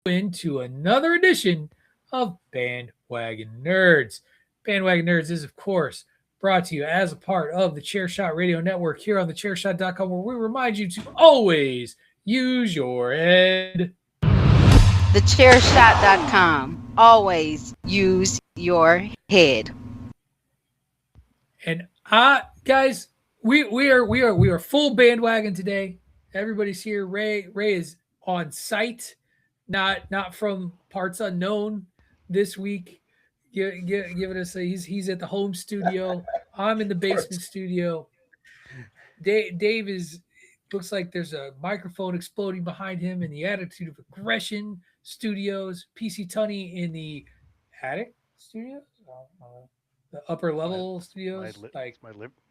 into another edition of Bandwagon Nerds. Bandwagon Nerds is, of course, brought to you as a part of the Chairshot Radio Network here on thechairshot.com, where we remind you to always use your head. Thechairshot.com. Always use your head. And guys, we are full bandwagon today. Everybody's here. Ray is on site, not from parts unknown this week. Giving us he's at the home studio. I'm in the basement studio. Dave is looks like there's a microphone exploding behind him in the Attitude of Aggression Studios. PC Tunney in the attic studios. The upper level studios,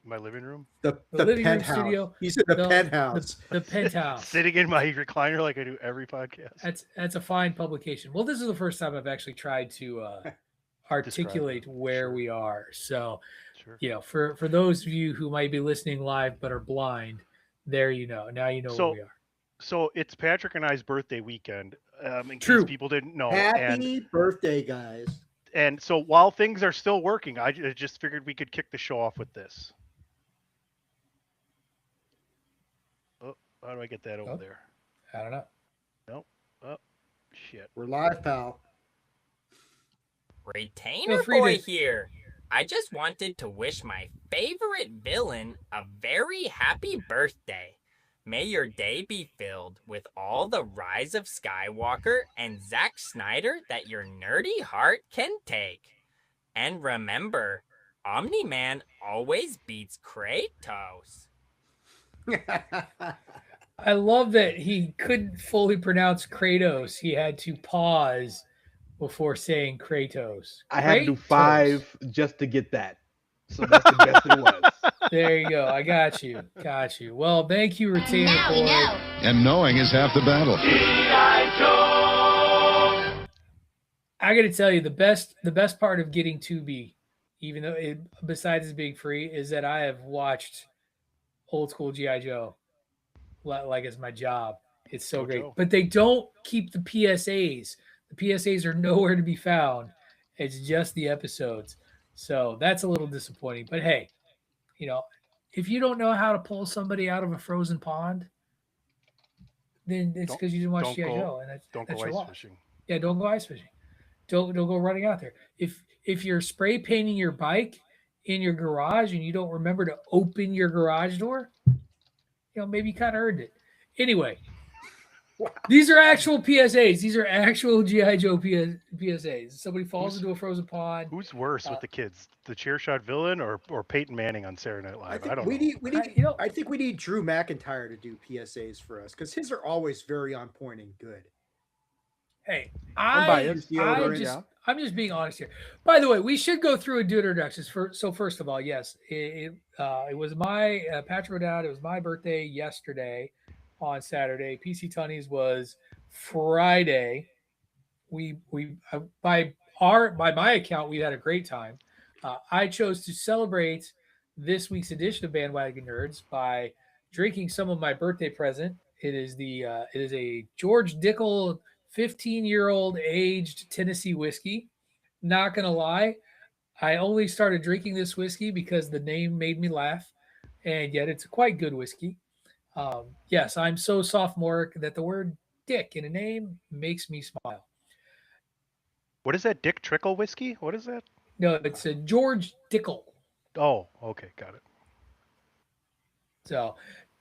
my living room, the living room penthouse. studio. He's in the penthouse. The penthouse. sitting in my recliner like I do every podcast. That's a fine publication. Well, this is the first time I've actually tried to articulate where we are. So, for those of you who might be listening live but are blind, there you know. Now you know where we are. So it's Patrick and I's birthday weekend. In True. case people didn't know. Happy birthday, guys. And so while things are still working, I just figured we could kick the show off with this. Oh, how do I get that over there? I don't know. Nope. Oh, shit. We're live, pal. Retainer Boy here. I just wanted to wish my favorite villain a very happy birthday. May your day be filled with all the rise of Skywalker and Zack Snyder that your nerdy heart can take. And remember, Omni-Man always beats Kratos. I love that he couldn't fully pronounce Kratos. He had to pause before saying Kratos. I had to do 5 just to get that. So that's the best it was. There you go. I got you. Well, thank you, Retainer Boy. And knowing is half the battle. I got to tell you, the best part of getting Tubi, even though besides it being free, is that I have watched old school G.I. Joe like it's my job. It's so great. But they don't keep the PSAs. The PSAs are nowhere to be found. It's just the episodes. So that's a little disappointing. But hey, if you don't know how to pull somebody out of a frozen pond, then it's because you didn't watch G.I. Joe, and don't that's go your ice loss. fishing. Yeah, don't go ice fishing. Don't go running out there. If you're spray painting your bike in your garage and you don't remember to open your garage door, maybe you kind of earned it. Anyway, these are actual PSAs. These are actual G.I. Joe PSAs. Somebody falls into a frozen pond. Who's worse with the kids, the Chairshot villain or Peyton Manning on Saturday Night Live? I don't know. I think we need Drew McIntyre to do PSAs for us because his are always very on point and good. Hey, I'm just being honest here. By the way, we should go through and do introductions. So first of all, yes, it was my Patrick O'Dowd. It was my birthday yesterday on Saturday. PC Tunney's was Friday. We by my account, we had a great time. I chose to celebrate this week's edition of Bandwagon Nerds by drinking some of my birthday present. It is a George Dickel 15-year-old aged Tennessee whiskey. Not gonna lie, I only started drinking this whiskey because the name made me laugh, and yet it's a quite good whiskey. Yes, I'm so sophomoric that the word dick in a name makes me smile. What is that, Dick Trickle whiskey? What is that? No, it's a George Dickel. Oh, okay, got it. So,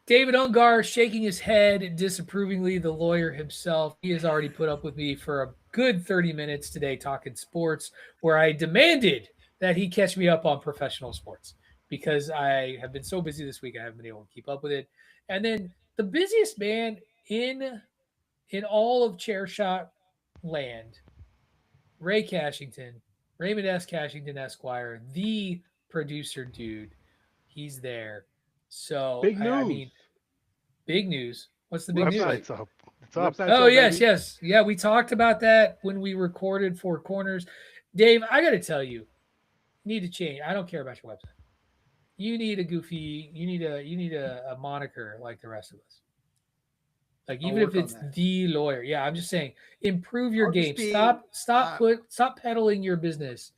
David Ungar shaking his head disapprovingly, the lawyer himself. He has already put up with me for a good 30 minutes today talking sports, where I demanded that he catch me up on professional sports because I have been so busy this week I haven't been able to keep up with it. And then the busiest man in all of Chairshot land, Ray Cashington, Raymond S. Cashington Esquire, the producer dude. He's there. So big news. I mean, big news. What's the big news? It's up. It's up. Oh, yes. Yeah, we talked about that when we recorded Four Corners. Dave, I got to tell you, you need to change. I don't care about your website. You need a goofy. You need a moniker like the rest of us. Like even if it's the lawyer. Yeah, I'm just saying, improve your game. Stop peddling your business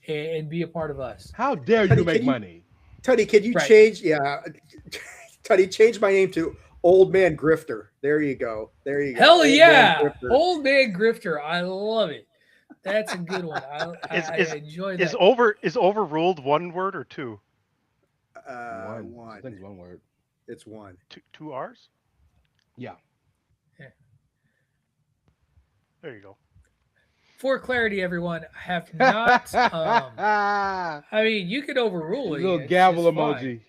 and be a part of us. How dare you make money? Tony, can you change? Yeah. Tony, change my name to Old Man Grifter. There you go. There you go. Hell yeah. Old Man Grifter. I love it. That's a good one. I enjoy that. Is overruled one word or two? One. I think it's one word. It's one. Two R's? Yeah. There you go. For clarity, everyone, I have not. I mean, you could overrule it. Little gavel emoji.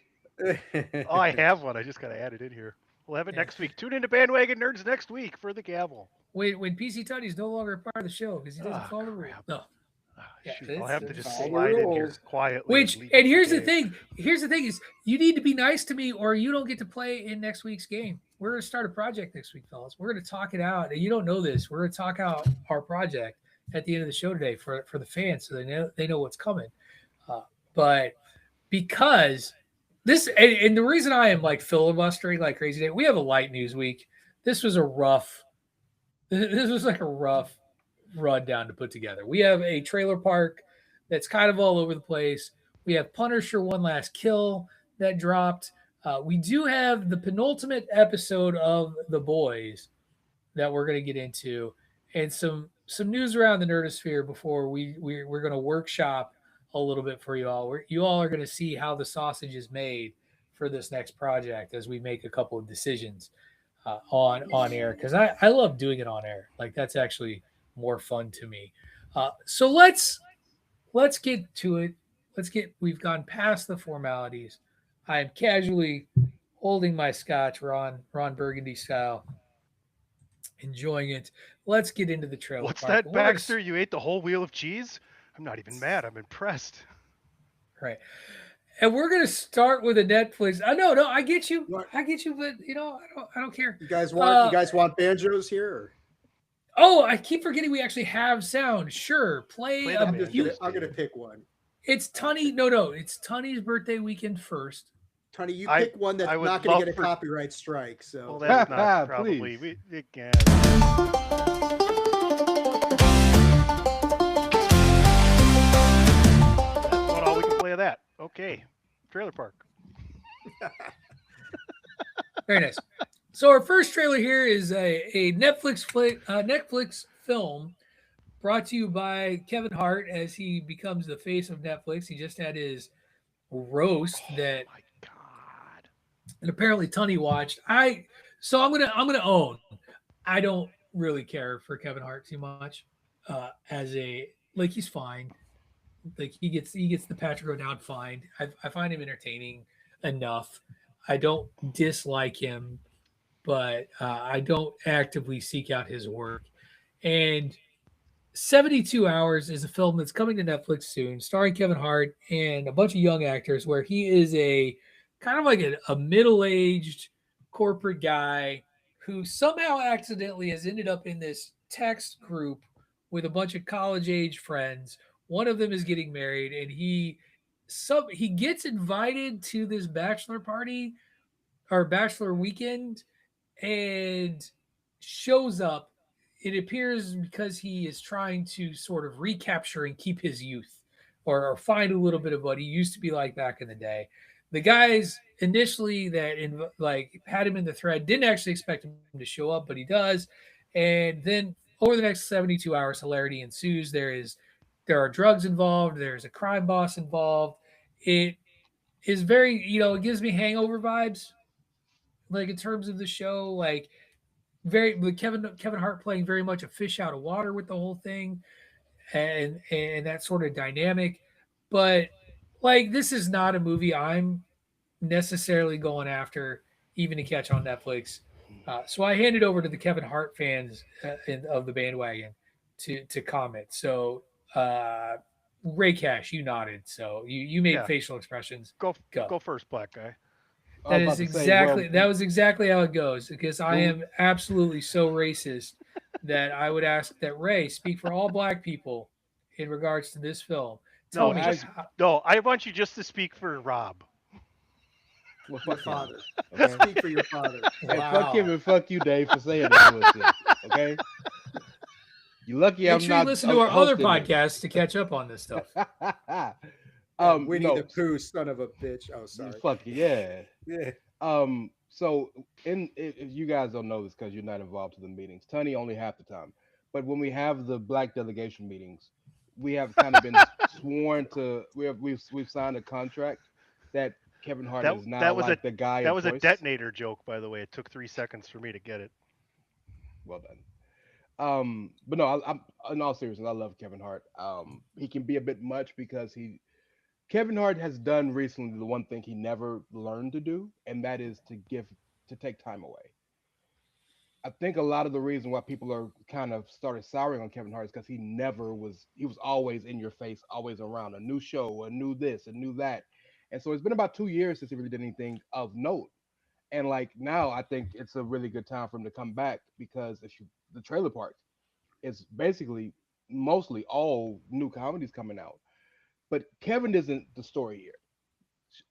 Oh, I have one. I just got to add it in here. We'll have it next week. Tune into Bandwagon Nerds next week for the gavel. When PC Tony's no longer a part of the show because he doesn't follow the rules. No. I'll have to just slide in here quietly. And here's the thing. Here's the thing is you need to be nice to me or you don't get to play in next week's game. We're going to start a project next week, fellas. We're going to talk it out. And you don't know this. We're going to talk out our project at the end of the show today for the fans so they know what's coming. But because this and the reason I am like filibustering like crazy today, we have a light news week. This was like a rough rundown to put together. We have a trailer park that's kind of all over the place. We have Punisher One Last Kill that dropped. We do have the penultimate episode of The Boys that we're going to get into, and some news around the nerdosphere before we're going to workshop a little bit for you all. You all are going to see how the sausage is made for this next project as we make a couple of decisions on air, because I love doing it on air. Like that's actually more fun to me. So let's get to it. We've gone past the formalities. I am casually holding my scotch, Ron Burgundy style, enjoying it. Let's get into the trailer. What's park. That, Baxter? You ate the whole wheel of cheese? I'm not even mad. I'm impressed. Right. And we're gonna start with a Netflix. No, I get you. I get you, but I don't care. You guys want banjos here? Or? Oh, I keep forgetting we actually have sound. Sure, play. I'm gonna pick one. It's Tunny. No, it's Tunny's birthday weekend first. Tunny, you pick one that's not going to get a copyright strike. So well, that's not probably. Again. All we can play of that. Okay, trailer park. Very nice. So our first trailer here is a Netflix film brought to you by Kevin Hart as he becomes the face of Netflix. He just had his roast that. My God. And apparently Tunny watched. I'm gonna own. I don't really care for Kevin Hart too much. He's fine. Like he gets the Patrick O'Dowd fine. I find him entertaining enough. I don't dislike him, but I don't actively seek out his work. And 72 Hours is a film that's coming to Netflix soon, starring Kevin Hart and a bunch of young actors, where he is a kind of like a middle-aged corporate guy who somehow accidentally has ended up in this text group with a bunch of college-age friends. One of them is getting married, and he gets invited to this bachelor party or bachelor weekend and shows up. It appears because he is trying to sort of recapture and keep his youth or find a little bit of what he used to be like back in the day. The guys initially that had him in the thread didn't actually expect him to show up, but he does. And then over the next 72 hours, hilarity ensues. There are drugs involved. There's a crime boss involved. It is very, it gives me Hangover vibes, like in terms of the show, like Kevin Hart playing very much a fish out of water with the whole thing, and that sort of dynamic. But like, this is not a movie I'm necessarily going after, even to catch on Netflix. So I hand it over to the Kevin Hart fans of the bandwagon to comment. So Ray Cash, you nodded, so you made facial expressions. Go first, black guy. That was exactly how it goes, because I am absolutely so racist that I would ask that Ray speak for all black people in regards to this film. I want you just to speak for Rob. Well, Your fuck him. father. Okay? Speak for your father. Hey, fuck him and fuck you, Dave, for saying this bullshit. Okay? You lucky Make I'm sure you not listen to our other hosting this. podcasts to catch up on this stuff. Winnie No, the Pooh, son of a bitch. Oh, sorry. fuck yeah. Yeah. So if you guys don't know this because you're not involved in the meetings, Tony only half the time. But when we have the black delegation meetings, we have kind of been sworn to. We've signed a contract that Kevin Hart is now that was like the guy that of was choice. a detonator joke, by the way. It took 3 seconds for me to get it. Well done. But no, I'm in all seriousness, I love Kevin Hart. He can be a bit much because Kevin Hart has done recently the one thing he never learned to do, and that is to take time away. I think a lot of the reason why people are kind of started souring on Kevin Hart is because he was always in your face, always around a new show, a new this, a new that. And so it's been about 2 years since he really did anything of note. And like now I think it's a really good time for him to come back because the trailer park is basically mostly all new comedies coming out. But Kevin isn't the story here.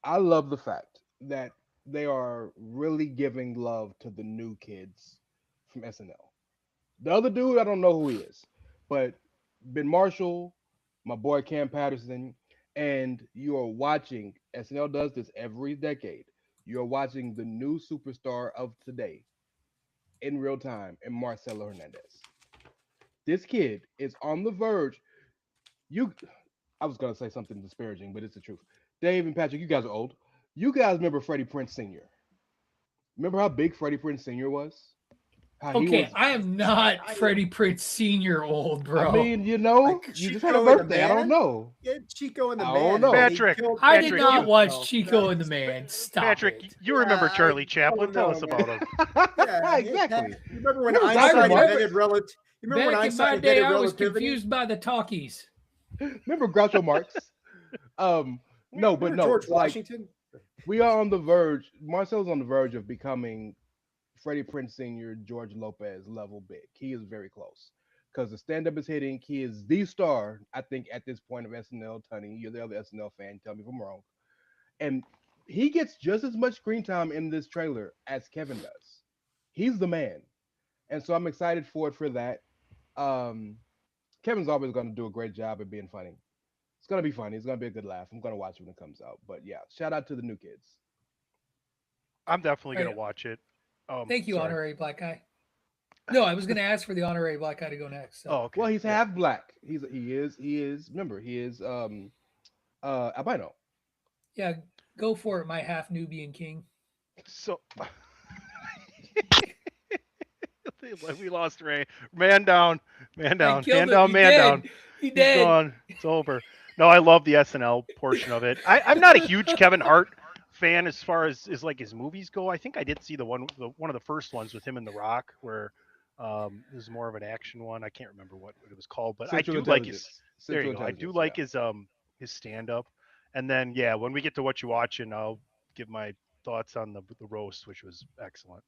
I love the fact that they are really giving love to the new kids from SNL. The other dude, I don't know who he is, but Ben Marshall, my boy Cam Patterson, and you are watching. SNL does this every decade. You're watching the new superstar of today in real time, and Marcelo Hernandez. This kid is on the verge. You, I was gonna say something disparaging, but it's the truth. Dave and Patrick, you guys are old. You guys remember Freddie Prinze Sr. Remember how big Freddie Prinze Sr. was? How he Okay, was. I am not Freddie Prinze Sr. old, bro. I mean, you just had a Chico and the birthday. I don't Man? know. Yeah, Chico and the I Man. don't know. and he Patrick, killed- I did Patrick, not you- watch Chico and the Man. Stop Patrick, it. you remember Yeah, Charlie I Chaplin? don't Tell know, us man. about him. Yeah, Exactly. You remember when Remember Einstein Groucho Marx? invented relative? You remember when Back in Einstein my day, invented I was relativity? confused by the talkies. Remember Groucho Marx? No, but Remember no. George It's like Washington. we are on the verge. Marcel's on the verge of becoming Freddie Prinze Sr., George Lopez level big. He is very close because the stand up is hitting. He is the star, I think, at this point of SNL. Tony, you're the other SNL fan. Tell me if I'm wrong. And he gets just as much screen time in this trailer as Kevin does. He's the man. And so I'm excited for that. Um, Kevin's always going to do a great job at being funny. It's going to be funny. It's going to be a good laugh. I'm going to watch it when it comes out. But yeah, shout out to the new kids. I'm definitely Right. gonna watch it. Thank you, sorry. honorary black guy. No, I was going to ask for the honorary black guy to go next. So. Oh, okay. Well, he's Yeah. half black. He is. Remember, he is albino. Yeah, go for it, my half Nubian king. So we lost Ray. Man down, man down, killed man him. down, He man dead. down. He He's dead. gone. It's over. No, I love the SNL portion of it. I'm not a huge Kevin Hart fan as far as like his movies go. I think I did see one of the first ones with him and The Rock, where it was more of an action one. I can't remember what it was called, but Central I do like his. Intelligence. There Central you go. I do Intelligence, like yeah. his stand up, and then yeah, when we get to what you watching, I'll give my thoughts on the roast, which was excellent.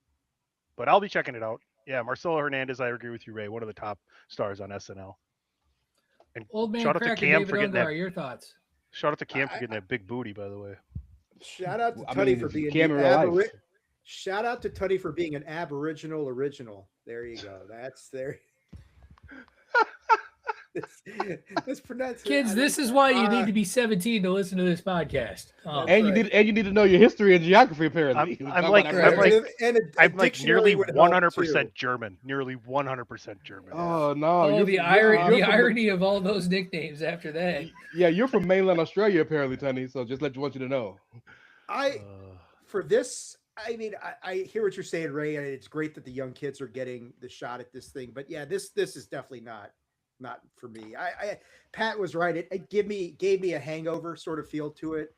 But I'll be checking it out. Yeah, Marcelo Hernandez, I agree with you, Ray. One of the top stars on SNL. And Old man shout out to cracker Cam David for getting Ungar, that. your thoughts? Shout out to Cam for getting that big booty, by the way. Shout out to I Tuddy mean, for if being Cam the in real life. Shout out to Tuddy for being an Aboriginal original. There you go. That's there. This pronunciation. Kids, this is why you need to be 17 to listen to this podcast. Oh. And you need to know your history and geography. Apparently, I'm like nearly would help, 100% too. German. Nearly 100% German. Oh no! Oh, the you're from- irony of all those nicknames after that. Yeah, you're from mainland Australia, apparently, Tony. So just want you to know. For this, I mean, I hear what you're saying, Ray, and it's great that the young kids are getting the shot at this thing. But yeah, this is definitely not for me. Pat was right. It gave me a Hangover sort of feel to it,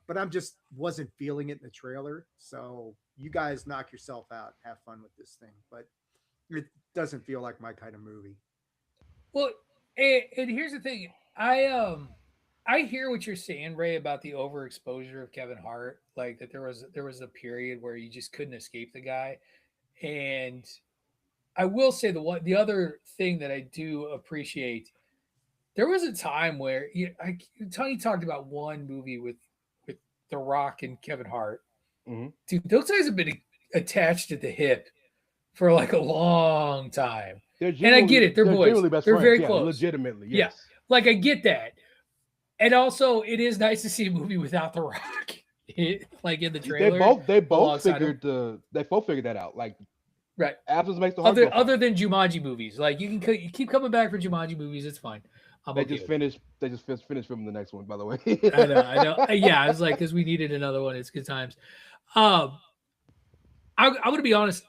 but I'm just wasn't feeling it in the trailer. So you guys knock yourself out. Have fun with this thing, but it doesn't feel like my kind of movie. Well, and here's the thing. I hear what you're saying, Ray, about the overexposure of Kevin Hart. Like that there was a period where you just couldn't escape the guy. And I will say the other thing that I do appreciate, there was a time where Tony talked about one movie with The Rock and Kevin Hart, Dude, those guys have been attached at the hip for like a long time. And I get it. They're boys. They're friends. very close. Legitimately, yes. Yeah. Like, I get that. And also, it is nice to see a movie without The Rock. Like in the trailer. They both figured that out. Like, right. Absence makes the heart other than Jumanji movies. Like, you keep coming back for Jumanji movies. It's fine. They just finished filming the next one, by the way. I know. Yeah, I was like, because we needed another one. It's good times. I'm going to be honest.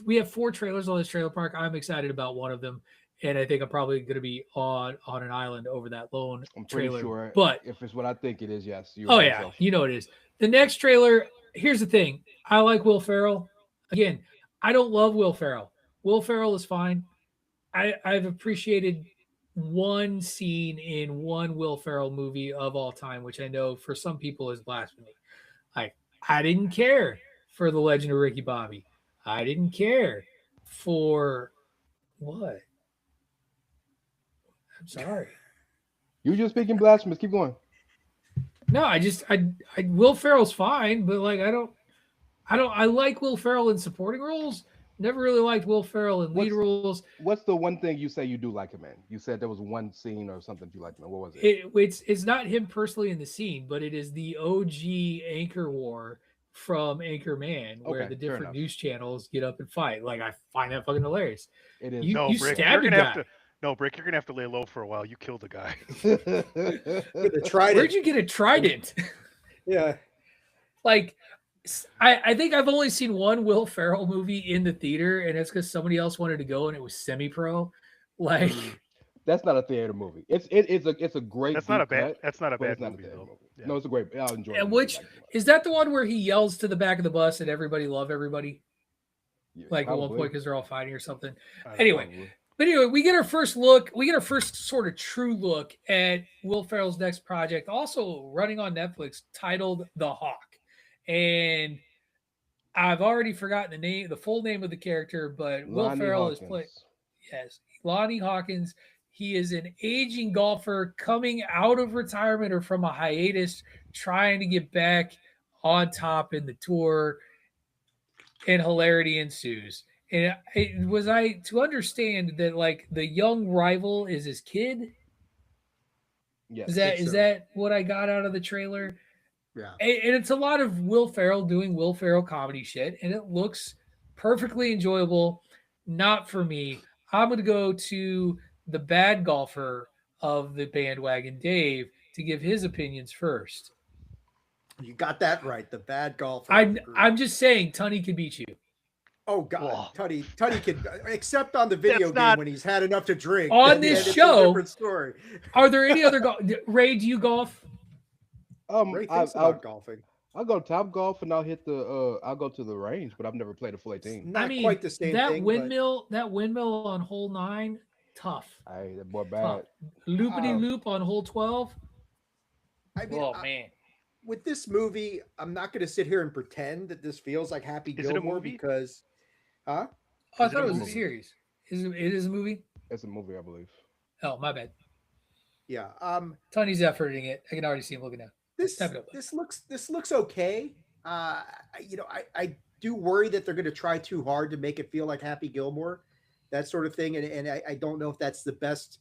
We have 4 trailers on this trailer park. I'm excited about one of them, and I think I'm probably going to be on an island over that lone trailer. Sure, but if it's what I think it is, yes. You know it is. The next trailer. Here's the thing. I like Will Ferrell. Again, I don't love Will Ferrell. Will Ferrell is fine. I've appreciated one scene in one Will Ferrell movie of all time, which I know for some people is blasphemy. I didn't care for The Legend of Ricky Bobby. I didn't care for what? I'm sorry. You just speaking blasphemous. Keep going. No, I Will Ferrell's fine, but like I like Will Ferrell in supporting roles. Never really liked Will Ferrell in lead roles. What's the one thing you say you do like him in? You said there was one scene or something you liked him in. What was it? It's not him personally in the scene, but it is the OG Anchor War from Anchorman, where the different news channels get up and fight. Like, I find that fucking hilarious. It is. You stabbed a guy. No, Brick, you're gonna have to lay low for a while. You killed a guy. Where'd you get a trident? Yeah. Like, I think I've only seen one Will Ferrell movie in the theater, and it's because somebody else wanted to go, and it was Semi-Pro. Like, that's not a theater movie. It's a great. That's not a bad movie though. Yeah. No, it's a great. I'll enjoy. And which is that the one where he yells to the back of the bus and everybody love everybody? Yeah, like probably. At one point because they're all fighting or something. Anyway, we get our first look. We get our first sort of true look at Will Ferrell's next project, also running on Netflix, titled The Hawk. And I've already forgotten the full name of the character, but Will Ferrell is playing. Yes, Lonnie Hawkins. He is an aging golfer coming out of retirement or from a hiatus, trying to get back on top in the tour, and hilarity ensues. And was I to understand that, like, the young rival is his kid? Yes. Is that what I got out of the trailer? Yeah. And it's a lot of Will Ferrell doing Will Ferrell comedy shit, and it looks perfectly enjoyable. Not for me. I'm going to go to the bad golfer of the bandwagon, Dave, to give his opinions first. You got that right. The bad golfer. I'm just saying, Tunney could beat you. Oh God, Tunney could, except on the video game when he's had enough to drink. On this show, a different story. Are there any other Ray? Do you golf? Ray thinks about golfing. I'll go Top Golf and I'll hit I'll go to the range, but I've never played a full 18. Not quite the same thing. That windmill on hole 9, tough. That boy bad. Loopity loop on hole 12. I mean, man. With this movie, I'm not going to sit here and pretend that this feels like Happy Gilmore because, huh? Oh, I thought it was a series. It is a movie. It's a movie, I believe. Oh, my bad. Yeah. Tony's efforting it. I can already see him looking at. This looks okay. I do worry that they're going to try too hard to make it feel like Happy Gilmore, that sort of thing, and I don't know if that's the best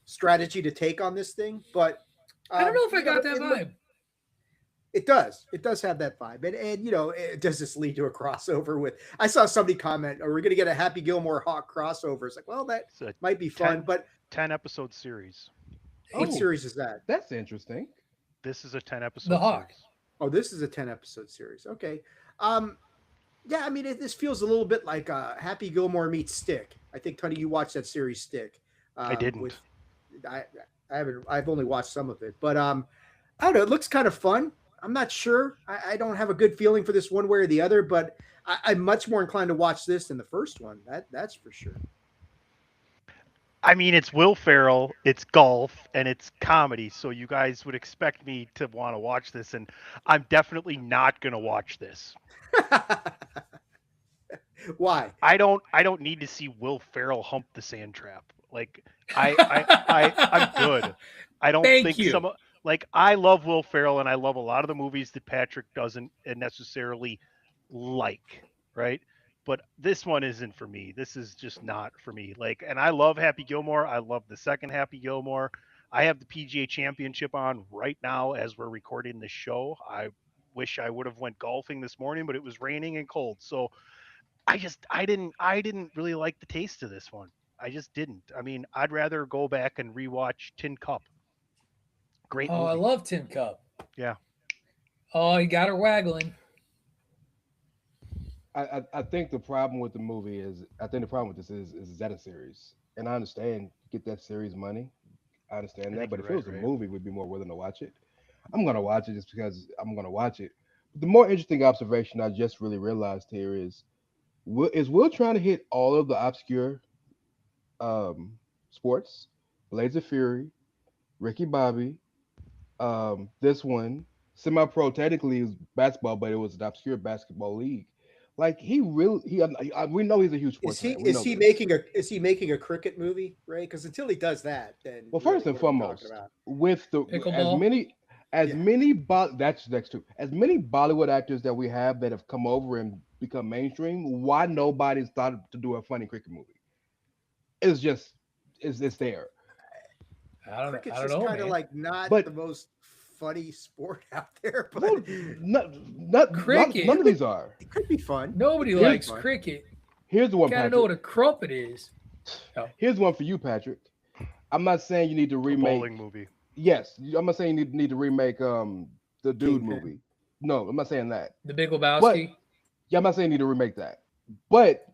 strategy to take on this thing. But I don't know if I got that vibe. It does have that vibe, and does this lead to a crossover with? I saw somebody comment, "Are we going to get a Happy Gilmore Hawk crossover?" It's like, well, that might be fun, but 10-episode series. What series is that? That's interesting. This is a 10-episode. The Hawk. Series. Oh, this is a 10-episode series. Okay. Yeah, I mean, this feels a little bit like Happy Gilmore meets Stick. I think, Tony, you watched that series Stick. I didn't. I haven't. I've only watched some of it, but I don't know. It looks kind of fun. I'm not sure. I don't have a good feeling for this one way or the other, but I'm much more inclined to watch this than the first one. That's for sure. I mean, it's Will Ferrell, it's golf, and it's comedy, so you guys would expect me to want to watch this, and I'm definitely not going to watch this. Why? I don't need to see Will Ferrell hump the sand trap. Like, I'm good. I don't think Like I love Will Ferrell and I love a lot of the movies that Patrick doesn't necessarily like, right? But this one isn't for me. This is just not for me. Like, and I love Happy Gilmore. I love the second Happy Gilmore. I have the PGA Championship on right now as we're recording this show. I wish I would have went golfing this morning, but it was raining and cold. So I didn't really like the taste of this one. I just didn't. I mean, I'd rather go back and rewatch Tin Cup. Great Oh, I movie. love Tin Cup. Yeah. Oh, he got her waggling. I think the problem with the movie is I think the problem with this is that a series, and I understand get that series money. I understand I that, think but you're if it right, was a Ray. movie, we'd be more willing to watch it. I'm gonna watch it just because I'm gonna watch it. But the more interesting observation I just really realized here is Will trying to hit all of the obscure sports, Blades of Fury, Ricky Bobby, this one, semi pro technically is basketball, but it was an obscure basketball league. Like he really we know he's a huge sports fan. We know this. Is he making a cricket movie, Ray? Because until he does that, then Well, really, first and what are we talking foremost, about? with the Pickleball. as Yeah. many that's next to as many Bollywood actors that we have that have come over and become mainstream, why nobody's thought to do a funny cricket movie? It's just it's there. Cricket's I don't just know, kind of man. like not the But most funny sport out there, but well, none of Cricket. these are. it could be fun. Nobody It could be likes fun. cricket. Here's the one, Got to know Patrick. what a crumpet is. Oh. Here's one for you, Patrick. I'm not saying you need to A remake. bowling movie. Yes, I'm not saying you need to remake the Dude Kingpin. movie. No, I'm not saying that. The Big But Lebowski. yeah, I'm not saying you need to remake that. But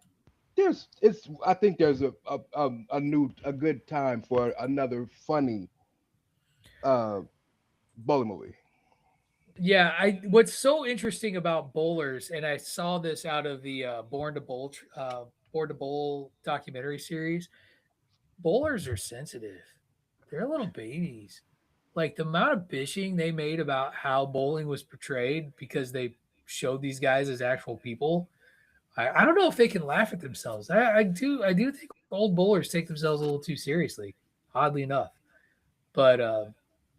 I think there's a good time for another funny uh bowling movie. Yeah, what's so interesting about bowlers, and I saw this out of the Born to Bowl documentary series. Bowlers are sensitive. They're little babies. Like the amount of bishing they made about how bowling was portrayed because they showed these guys as actual people. I don't know if they can laugh at themselves. I do think old bowlers take themselves a little too seriously, oddly enough. But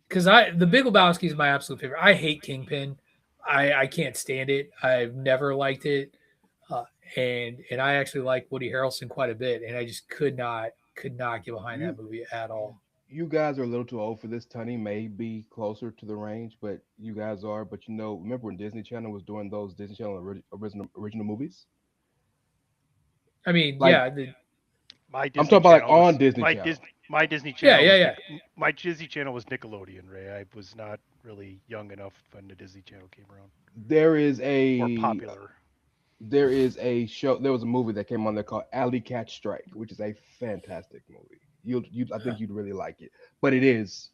because the Big Lebowski is my absolute favorite. I hate Kingpin. I can't stand it. I've never liked it, uh, and I actually like Woody Harrelson quite a bit, and I just could not get behind that You movie at all. you guys are a little too old for this. Tunny may be closer to the range, but you guys are. But remember when Disney Channel was doing those Disney Channel original movies? I mean, Like yeah, My I'm Disney talking about like Channel on was Disney Channel. My Disney yeah, Channel yeah, was yeah. My Disney Channel was Nickelodeon, Ray. I was not really young enough when the Disney Channel came around There is or a popular. show. There was a movie that came on there called Alley Cat Strike, which is a fantastic movie. I think you'd really like it, but it is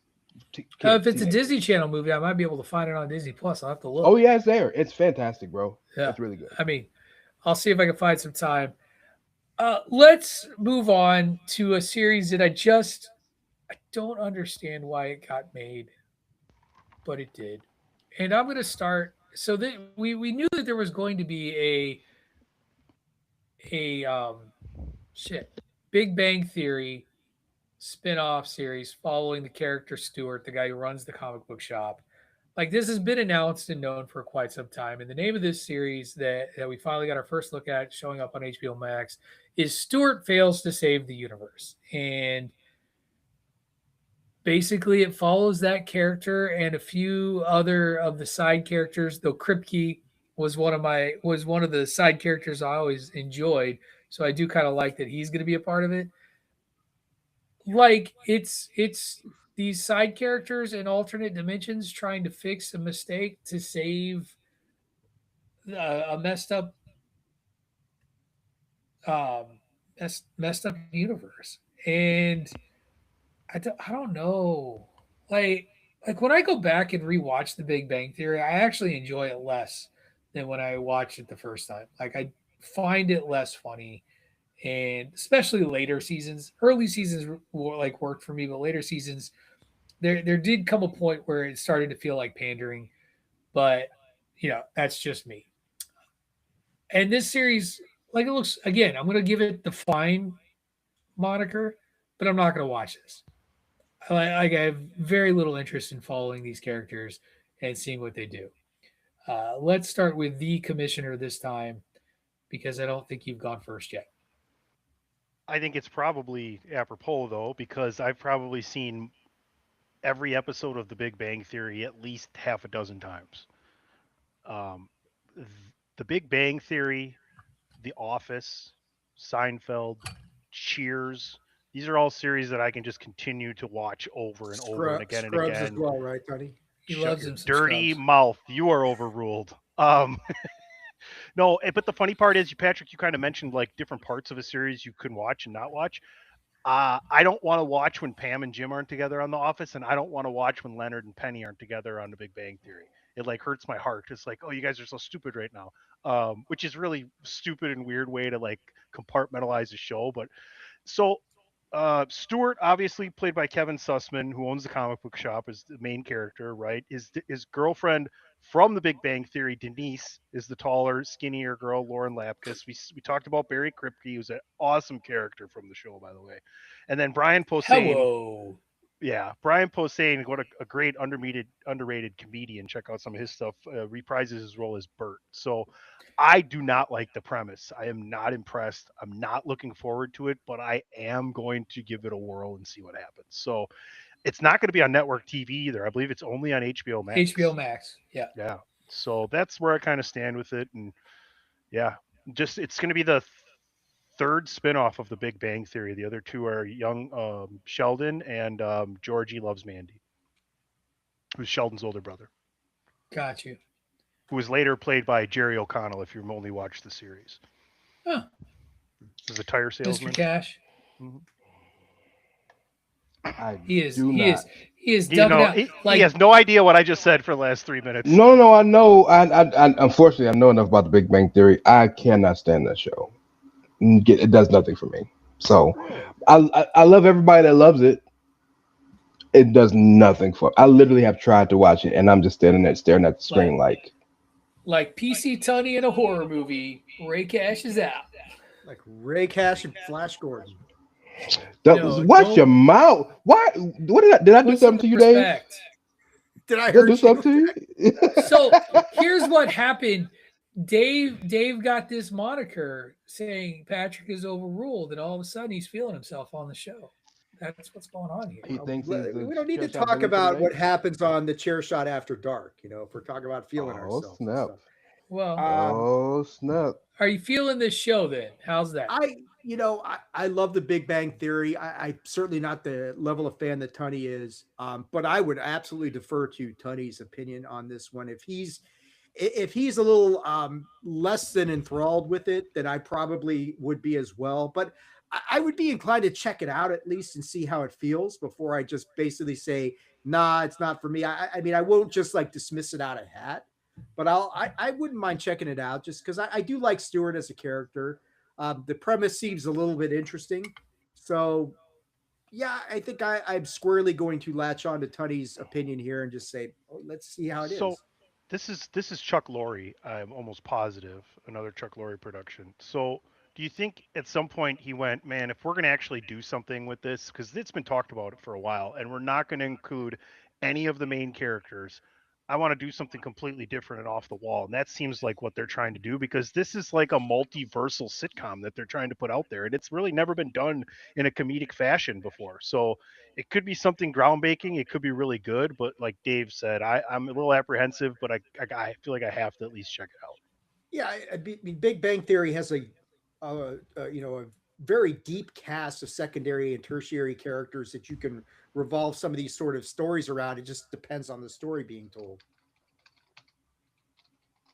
If kids, it's a teenagers. Disney Channel movie, I might be able to find it on Disney Plus. I'll have to Oh look. yeah, it's there. It's fantastic, bro. Yeah, It's really good. I mean, I'll see if I can find some time. Let's move on to a series that I don't understand why it got made, but it did. And I'm going to start. So that we knew that there was going to be a shit Big Bang Theory spin-off series following the character Stuart, the guy who runs the comic book shop. Like this has been announced and known for quite some time. And the name of this series that we finally got our first look at showing up on HBO Max is Stuart Fails to Save the Universe. And basically it follows that character and a few other of the side characters, though Kripke was one of the side characters I always enjoyed. So I do kind of like that he's going to be a part of it. Like it's these side characters in alternate dimensions trying to fix a mistake to save a um, messed up universe. And I don't know. Like like when I go back and rewatch The Big Bang Theory, I actually enjoy it less than when I watched it the first time. Like I find it less funny, and especially later seasons. Early seasons like worked for me, but later seasons there did come a point where it started to feel like pandering. But that's just me. And this series, like it looks again, I'm gonna give it the fine moniker, but I'm not gonna watch this. I have very little interest in following these characters and seeing what they do. Let's start with the commissioner this time because I don't think you've gone first yet. I think it's probably apropos though, because I've probably seen every episode of The Big Bang Theory at least half a dozen times. Um, the Big Bang Theory, The Office, Seinfeld, Cheers. These are all series that I can just continue to watch over and over and again and Scrubs as again. well, right, Tony? He Shut loves your him some dirty Scrubs. mouth. You are overruled. No, but the funny part is, Patrick, you kind of mentioned like different parts of a series you can watch and not watch. I don't want to watch when Pam and Jim aren't together on The Office, and I don't want to watch when Leonard and Penny aren't together on The Big Bang Theory. It like hurts my heart. It's like, oh, you guys are so stupid right now, which is really stupid and weird way to like compartmentalize a show. But so Stewart, obviously played by Kevin Sussman, who owns the comic book shop, is the main character, right? His girlfriend from The Big Bang Theory, Denise, is the taller, skinnier girl, Lauren Lapkus. We talked about Barry Kripke, who's an awesome character from the show, by the way. And then Brian Posehn, Hello. yeah, Brian Posehn, what a great underrated comedian. Check out some of his stuff. Reprises his role as Bert. So I do not like the premise. I am not impressed. I'm not looking forward to it, but I am going to give it a whirl and see what happens. So it's not going to be on network TV either. I believe it's only on HBO Max. HBO Max. Yeah. Yeah. So that's where I kind of stand with it. And yeah, just it's going to be the third spinoff of the Big Bang Theory. The other two are young Sheldon and Georgie Loves Mandy, who's Sheldon's older brother, Got you. who was later played by Jerry O'Connell. If you only watched the series, Huh. as a tire salesman. Mr. Cash. Mm-hmm. He is You ducking know, out. he has no idea what I just said for the last 3 minutes. No, I know. I unfortunately I know enough about the Big Bang Theory. I cannot stand that show. It does nothing for me. So I love everybody that loves it. It does nothing for. I literally have tried to watch it, and I'm just standing there staring at the screen like PC Tunney in a horror movie. Ray Cash is out. Like Ray Cash and Flash Gordon. Watch your mouth. Why? What did I do something to you, Dave? Did I do something to you? So here's what happened. Dave got this moniker saying Patrick is overruled, and all of a sudden he's feeling himself on the show. That's what's going on here. He thinks we don't need to talk about what happens on the chair shot after dark. You know, if we're talking about feeling ourselves. Snap. Well, snap. Are you feeling this show then? How's that? I love the Big Bang Theory. I'm certainly not the level of fan that Tunney is, but I would absolutely defer to Tunney's opinion on this one. If he's a little less than enthralled with it, then I probably would be as well. But I would be inclined to check it out at least and see how it feels before I just basically say, nah, it's not for me. I mean, I won't just like dismiss it out of hat, but I wouldn't mind checking it out just because I do like Stewart as a character. The premise seems a little bit interesting. So yeah, I think I'm squarely going to latch on to Tunney's opinion here and just say, let's see how it is. This is Chuck Lorre. I'm almost positive, another Chuck Lorre production. So do you think at some point he went, man, if we're going to actually do something with this, because it's been talked about for a while, and we're not going to include any of the main characters, I want to do something completely different and off the wall. And that seems like what they're trying to do, because this is like a multiversal sitcom that they're trying to put out there. And it's really never been done in a comedic fashion before. So it could be something groundbreaking. It could be really good. But like Dave said, I'm a little apprehensive, but I feel like I have to at least check it out. Yeah, Big Bang Theory has a very deep cast of secondary and tertiary characters that you can revolve some of these sort of stories around. It just depends on the story being told.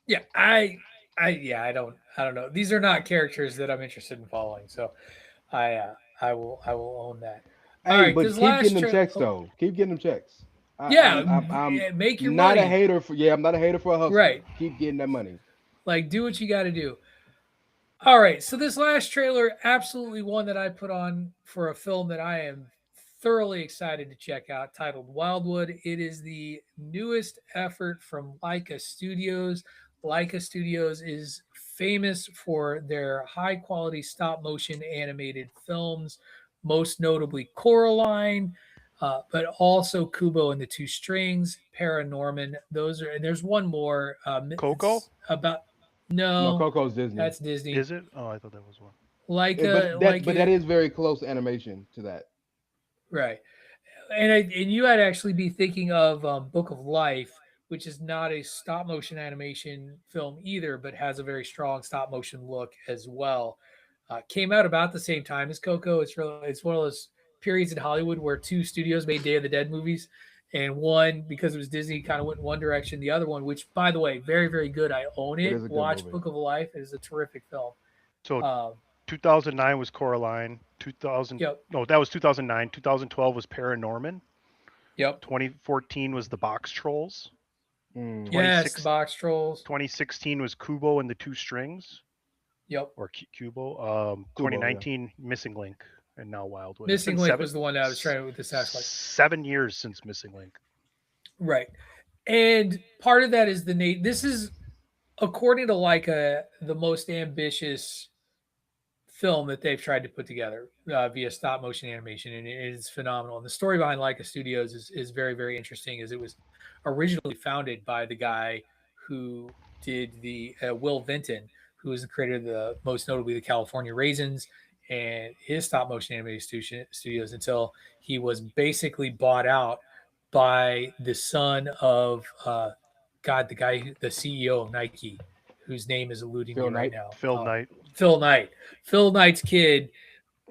Yeah, I don't know. These are not characters that I'm interested in following, so I will own that. Hey, but keep getting them checks though. Keep getting them checks. I'm make your not money. a hater for I'm not a hater for a hustle. Right. Keep getting that money. Like, do what you got to do. All right, so this last trailer, absolutely one that I put on for a film that I am thoroughly excited to check out, titled Wildwood. It is the newest effort from Leica Studios. Leica Studios is famous for their high-quality stop-motion animated films, most notably Coraline. but also Kubo and the Two Strings, Paranorman. Those are, and there's one more. Coco? It's about No, no, Coco's Disney. that's Disney. Is it? Oh, I thought that was one. Like But that is very close animation to that. right. And you had actually be thinking of Book of Life, which is not a stop motion animation film either, but has a very strong stop motion look as well. Came out about the same time as Coco. It's one of those periods in Hollywood where two studios made Day of the Dead movies, and one, because it was Disney, kind of went in one direction. The other one, which by the way, very very good. I own It it. is a good Watch movie. Book of Life. It is a terrific film. So 2009 was Coraline. 2000. Yep. No, that was 2009. 2012 was Paranorman. Yep. 2014 was The Box Trolls. Yes, the Box Trolls. 2016 was Kubo and the Two Strings. Yep. Or Kubo. 2019 Missing Link, and now Wildwood. Missing Link was the one that I was trying with the Sasquatch. 7 years since Missing Link. Right. And part of that is this is, according to Leica, the most ambitious film that they've tried to put together via stop motion animation, and it is phenomenal. And the story behind Leica Studios is very very interesting, as it was originally founded by the guy who did the Will Vinton, who is the creator of the most notably the California Raisins and his stop motion animation studios, until he was basically bought out by the son of the guy, the CEO of Nike, whose name is eluding me right now. Phil Knight. Phil Knight. Phil Knight's kid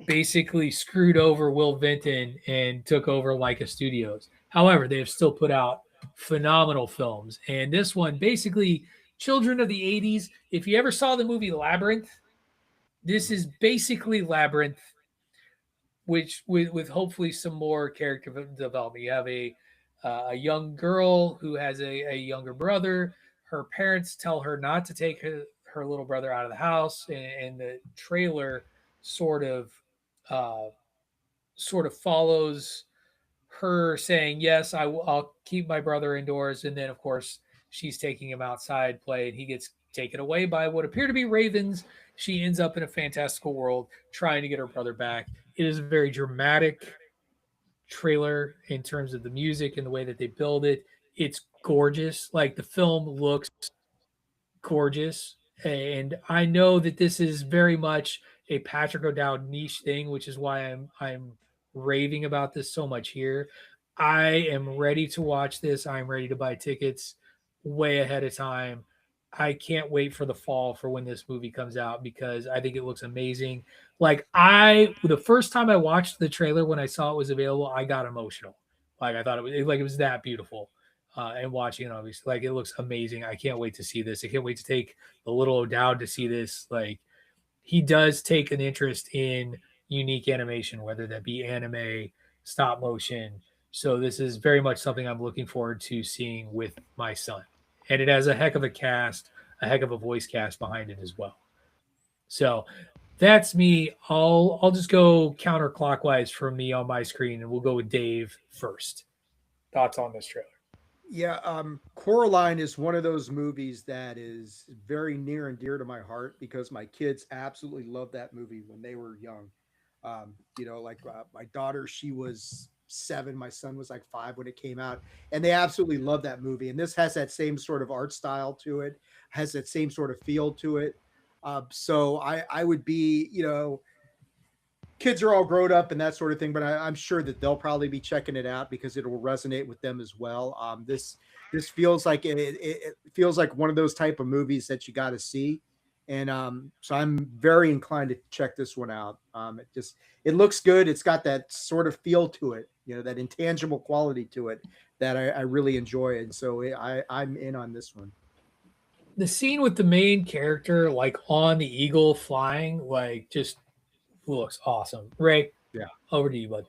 basically screwed over Will Vinton and took over Leica Studios. However, they have still put out phenomenal films. And this one, basically, children of the 80s. If you ever saw the movie Labyrinth, this is basically Labyrinth, which with hopefully some more character development. You have a young girl who has a younger brother. Her parents tell her not to take her little brother out of the house, and the trailer sort of follows her saying, yes, I'll keep my brother indoors. And then of course she's taking him outside play, and he gets taken away by what appear to be ravens. She ends up in a fantastical world trying to get her brother back. It is a very dramatic trailer in terms of the music and the way that they build it. It's gorgeous. Like, the film looks gorgeous. And I know that this is very much a Patrick O'Dowd niche thing, which is why I'm raving about this so much here. I am ready to watch this. I'm ready to buy tickets way ahead of time. I can't wait for the fall for when this movie comes out, because I think it looks amazing. Like, the first time I watched the trailer, when I saw it was available, I got emotional. Like, I thought it was that beautiful. And watching it, obviously, like, it looks amazing. I can't wait to see this. I can't wait to take the little O'Dowd to see this. Like, he does take an interest in unique animation, whether that be anime, stop motion. So this is very much something I'm looking forward to seeing with my son. And it has a heck of a cast, a heck of a voice cast behind it as well. So that's me. I'll just go counterclockwise from me on my screen, and we'll go with Dave first. Thoughts on this trailer? Yeah, Coraline is one of those movies that is very near and dear to my heart, because my kids absolutely loved that movie when they were young. My daughter, she was 7, my son was like 5 when it came out, and they absolutely loved that movie. And this has that same sort of art style to it, has that same sort of feel to it. So I would be, kids are all grown up and that sort of thing, but I'm sure that they'll probably be checking it out because it will resonate with them as well. This feels like it feels like one of those type of movies that you got to see, and so I'm very inclined to check this one out. It looks good. It's got that sort of feel to it, that intangible quality to it that I really enjoy, and so I'm in on this one. The scene with the main character, like on the eagle flying, like, just looks awesome. Ray, yeah, over to you, bud.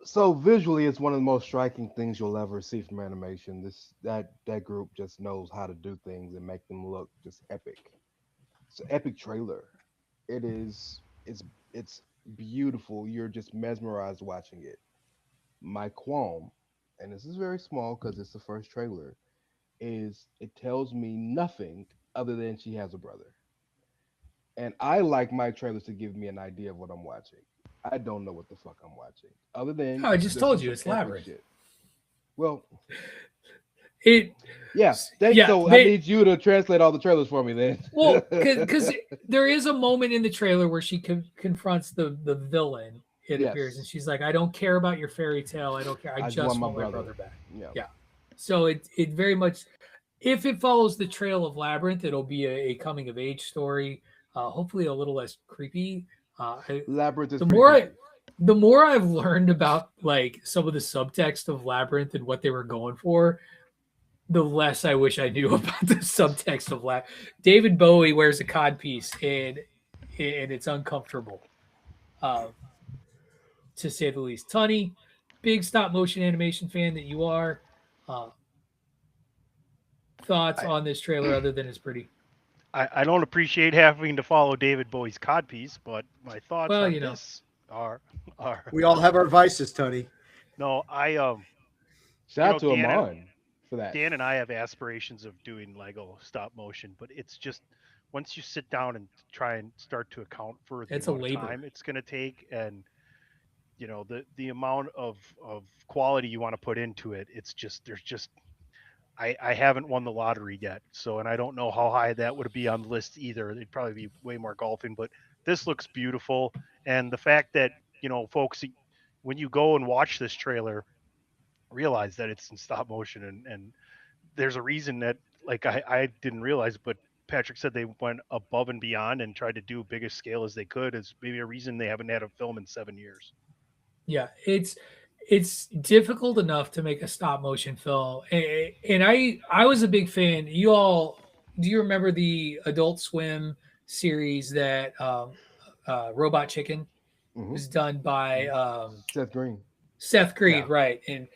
So visually, it's one of the most striking things you'll ever see from animation. That group just knows how to do things and make them look just epic. It's an epic trailer. It's beautiful. You're just mesmerized watching it. My qualm, and this is very small because it's the first trailer, is it tells me nothing other than she has a brother. And I like my trailers to give me an idea of what I'm watching. I don't know what the fuck I'm watching. Other than I just told you some it's epic Labyrinth. shit. Well, It. yeah. So I need you to translate all the trailers for me then. Well, because there is a moment in the trailer where she confronts the villain. It appears, and she's like, "I don't care about your fairy tale. I don't care. I just want my brother back." Yeah. So it very much, if it follows the trail of Labyrinth, it'll be a coming of age story. Hopefully, a little less creepy. Labyrinth is the more I've learned about like some of the subtext of Labyrinth and what they were going for, the less I wish I knew about the subtext of Labyrinth. David Bowie wears a codpiece, and it's uncomfortable, to say the least. Tunny, big stop motion animation fan that you are. Thoughts on this trailer other than it's pretty? I don't appreciate having to follow David Bowie's codpiece, but my thoughts on this are we all have our vices, Tony. No, shout out to Amon for that. Dan and I have aspirations of doing Lego stop motion, but it's just once you sit down and try and start to account for the amount of time it's going to take, and the amount of quality you want to put into it, I haven't won the lottery yet, and I don't know how high that would be on the list either. It'd probably be way more golfing, but this looks beautiful. And the fact that, folks, when you go and watch this trailer, realize that it's in stop motion, and there's a reason that, like, I didn't realize, but Patrick said they went above and beyond and tried to do biggest scale as they could. Is maybe a reason they haven't had a film in 7 years. Yeah, it's difficult enough to make a stop motion film, and I was a big fan. Do you remember the Adult Swim series that Robot Chicken was done by Seth Green, right? And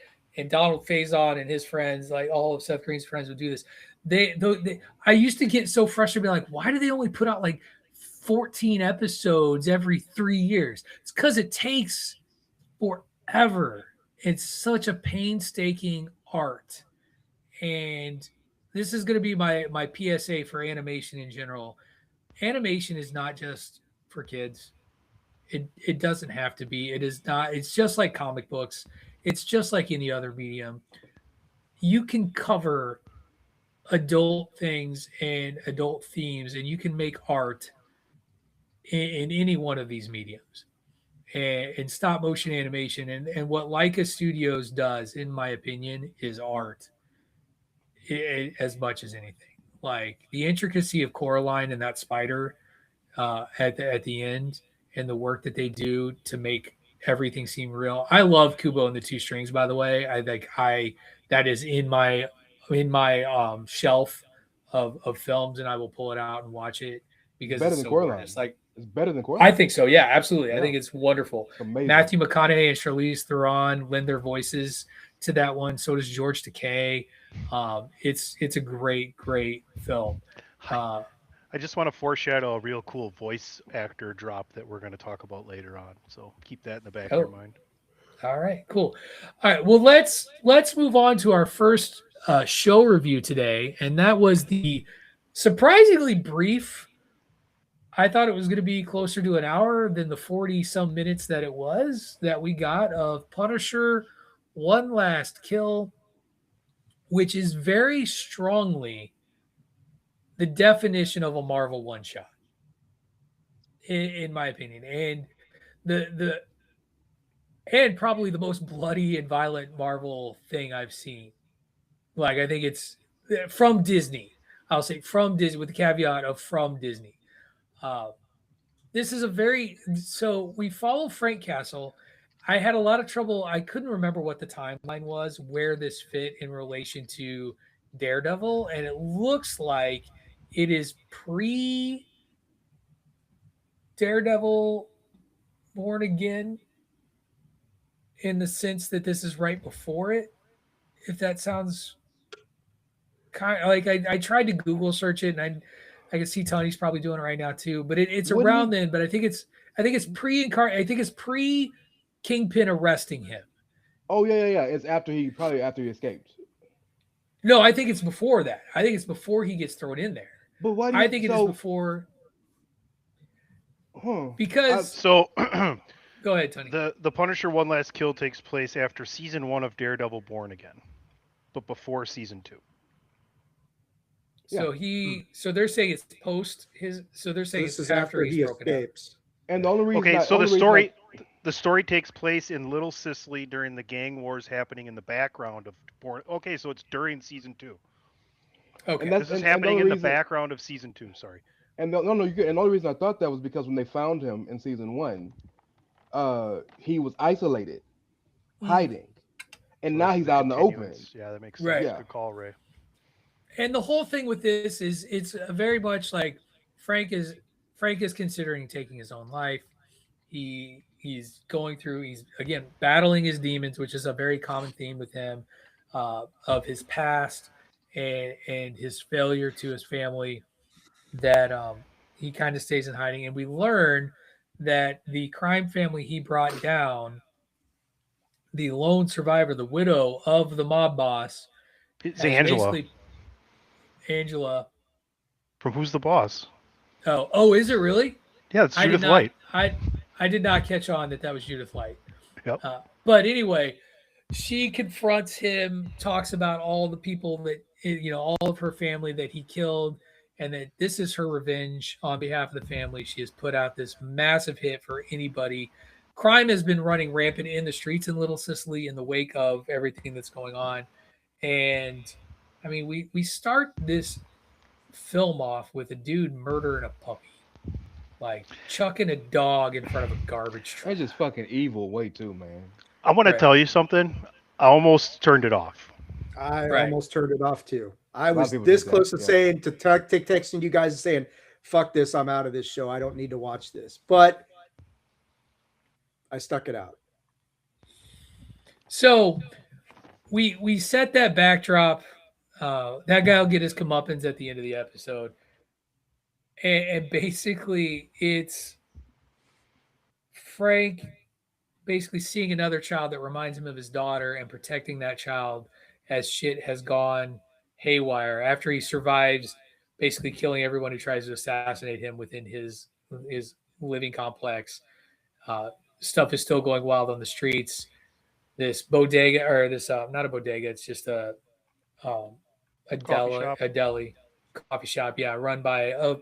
Donald Faison and his friends, like all of Seth Green's friends, would do this. I used to get so frustrated, like, why do they only put out like 14 episodes every 3 years? It's because it takes forever. It's such a painstaking art, and this is going to be my PSA for animation in general. Animation is not just for kids. It doesn't have to be. It is not. It's just like comic books. It's just like any other medium. You can cover adult things and adult themes, and you can make art in any one of these mediums. And stop motion animation and what Leica Studios does, in my opinion, is art as much as anything. Like the intricacy of Coraline and that spider at the end, and the work that they do to make everything seem real. I love Kubo and the Two Strings, by the way. That is in my shelf of films, and I will pull it out and watch it because it's so Coraline. Gorgeous. Like, it's better than Coraline. I think so. Yeah, absolutely. Yeah. I think it's wonderful. Amazing. Matthew McConaughey and Charlize Theron lend their voices to that one. So does George Takei. It's a great film. I just want to foreshadow a real cool voice actor drop that we're going to talk about later on. So keep that in the back of your mind. All right, cool. All right, well, let's move on to our first show review today, and that was the surprisingly brief. I thought it was going to be closer to an hour than the 40-some minutes that we got of Punisher: One Last Kill, which is very strongly the definition of a Marvel one-shot, in my opinion, and and probably the most bloody and violent Marvel thing I've seen. Like, I think it's from Disney. I'll say from Disney, with the caveat of from Disney. This is so we follow Frank Castle. I had a lot of trouble. I couldn't remember what the timeline was, where this fit in relation to Daredevil, and it looks like it is pre-Daredevil Born Again, in the sense that this is right before it. If that sounds kind of like, I tried to Google search it, and I can see Tony's probably doing it right now too. But it's around then. But I think it's pre Kingpin arresting him. Oh yeah. It's after he escaped. No, I think it's before that. I think it's before he gets thrown in there. But why? I think it is before. Because Go ahead, Tony. The Punisher One Last Kill takes place after season 1 of Daredevil Born Again, but before season 2. So so they're saying it's post his. So they're saying this it's is after he's he broken out. escapes. And the only reason Okay, so the story takes place in Little Sicily during the gang wars happening in the background of Born. Okay, so it's during season 2. Okay, this is happening in the background of season 2. Sorry. And you're good. And the only reason I thought that was because when they found him in season 1, he was isolated, hiding, and now he's out in the open. Yeah, that makes sense. Right. Good call, Ray. And the whole thing with this is it's very much like Frank is considering taking his own life. He's going through. He's again battling his demons, which is a very common theme with him, of his past and his failure to his family. That he kind of stays in hiding, and we learn that the crime family he brought down, the lone survivor, the widow of the mob boss, it's Angela. Angela. From Who's the Boss? Oh, is it really? Yeah, it's Judith Light. I did not catch on that was Judith Light. Yep. But anyway, she confronts him, talks about all the people that all of her family that he killed, and that this is her revenge on behalf of the family. She has put out this massive hit for anybody. Crime has been running rampant in the streets in Little Sicily in the wake of everything that's going on, and I mean, we start this film off with a dude murdering a puppy, like chucking a dog in front of a garbage truck. That's just fucking evil way too, man. I want to tell you something. I almost turned it off. I almost turned it off too. I was this close to saying to texting you guys and saying, "Fuck this! I'm out of this show. I don't need to watch this." But I stuck it out. So we set that backdrop. That guy will get his comeuppance at the end of the episode. And basically it's Frank basically seeing another child that reminds him of his daughter and protecting that child as shit has gone haywire after he survives basically killing everyone who tries to assassinate him within his living complex. Stuff is still going wild on the streets. This bodega, or this not a bodega, it's just a deli, coffee shop, run by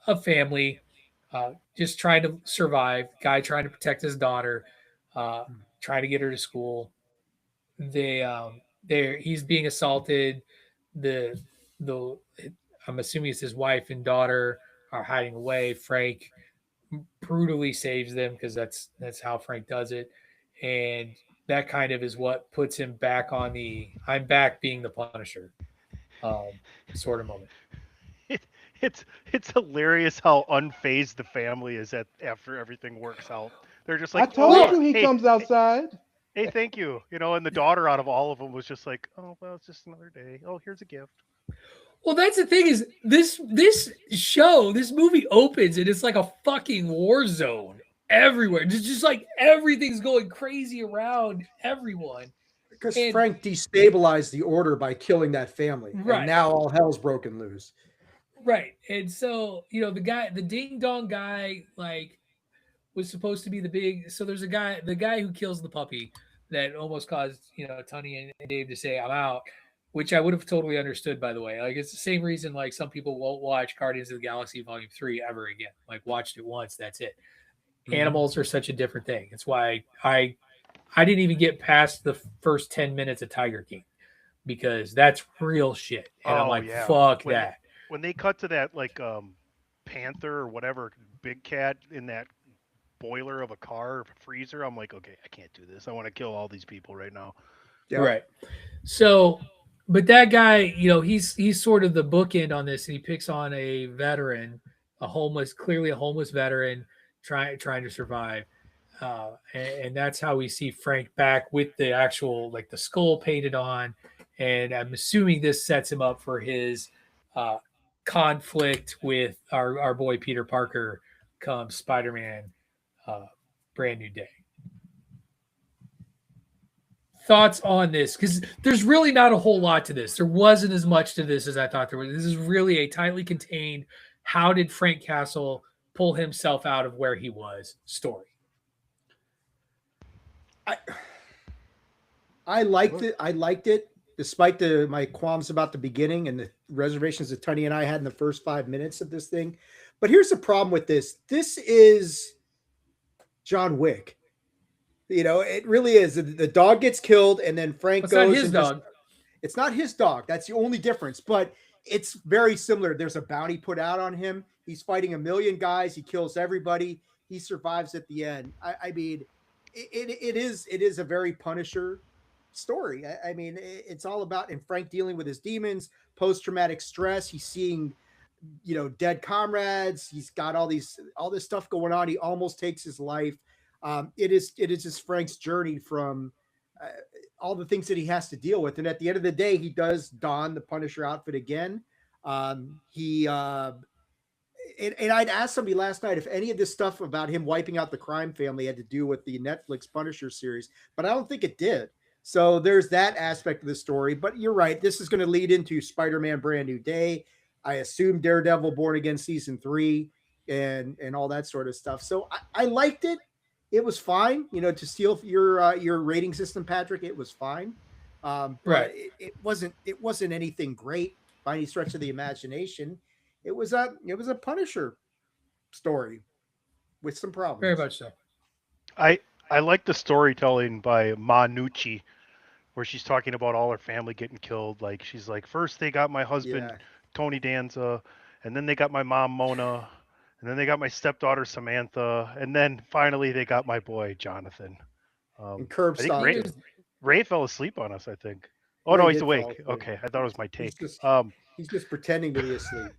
a family, just trying to survive. Guy trying to protect his daughter, trying to get her to school. He's being assaulted. I'm assuming it's his wife and daughter are hiding away. Frank brutally saves them because that's how Frank does it, and that kind of is what puts him back on the I'm back being the Punisher sort of moment. It's hilarious how unfazed the family is after everything works out. They're just like, I told you he comes outside. Hey, thank you. And the daughter out of all of them was just like, oh, well, it's just another day. Oh, here's a gift. Well, that's the thing is this movie opens and it's like a fucking war zone everywhere. Just like everything's going crazy around everyone. Because Frank destabilized the order by killing that family. Right. And now all hell's broken loose. Right. And so, the ding dong guy, like, was supposed to be so there's the guy who kills the puppy that almost caused, Tony and Dave to say, I'm out, which I would have totally understood, by the way. Like, it's the same reason, like, some people won't watch Guardians of the Galaxy Volume 3 ever again. Like, watched it once, that's it. Mm-hmm. Animals are such a different thing. It's why I didn't even get past the first 10 minutes of Tiger King, because that's real shit. And I'm like, fuck that. When they cut to that, like, panther or whatever, big cat in that boiler of a car or freezer, I'm like, okay, I can't do this. I want to kill all these people right now. Yeah. Right. So, but that guy, he's sort of the bookend on this, and he picks on a veteran, clearly a homeless veteran trying to survive. And that's how we see Frank back with the actual, like, the skull painted on. And I'm assuming this sets him up for his conflict with our boy Peter Parker come Spider-Man Brand New Day. Thoughts on this? Because there's really not a whole lot to this. There wasn't as much to this as I thought there was. This is really a tightly contained, how did Frank Castle pull himself out of where he was story. I liked it. I liked it, despite my qualms about the beginning and the reservations that Tony and I had in the first 5 minutes of this thing. But here's the problem with this. This is John Wick. It really is. The dog gets killed, and then Frank It's goes not his and dog. it's not his dog. That's the only difference. But it's very similar. There's a bounty put out on him. He's fighting a million guys. He kills everybody. He survives at the end. I mean, it is a very Punisher story. I mean, it's all about Frank dealing with his demons, post-traumatic stress. He's seeing, dead comrades. He's got all this stuff going on. He almost takes his life. It is just Frank's journey from all the things that he has to deal with. And at the end of the day, he does don the Punisher outfit again. And I'd asked somebody last night if any of this stuff about him wiping out the crime family had to do with the Netflix Punisher series, but I don't think it did. So there's that aspect of the story. But you're right. This is going to lead into Spider-Man Brand New Day. I assume Daredevil Born Again Season 3 and all that sort of stuff. So I liked it. It was fine. To steal your rating system, Patrick, it was fine. But Right. it wasn't anything great by any stretch of the imagination. It was a Punisher story with some problems. Very much so. I like the storytelling by Ma Nucci, where she's talking about all her family getting killed. Like she's like, first they got my husband Tony Danza, and then they got my mom Mona, and then they got my stepdaughter Samantha, and then finally they got my boy Jonathan. And Curb I think Stomping. Ray fell asleep on us, I think. Oh Ray no, he's did awake. fall asleep. Okay, I thought it was my take. He's just pretending to be asleep.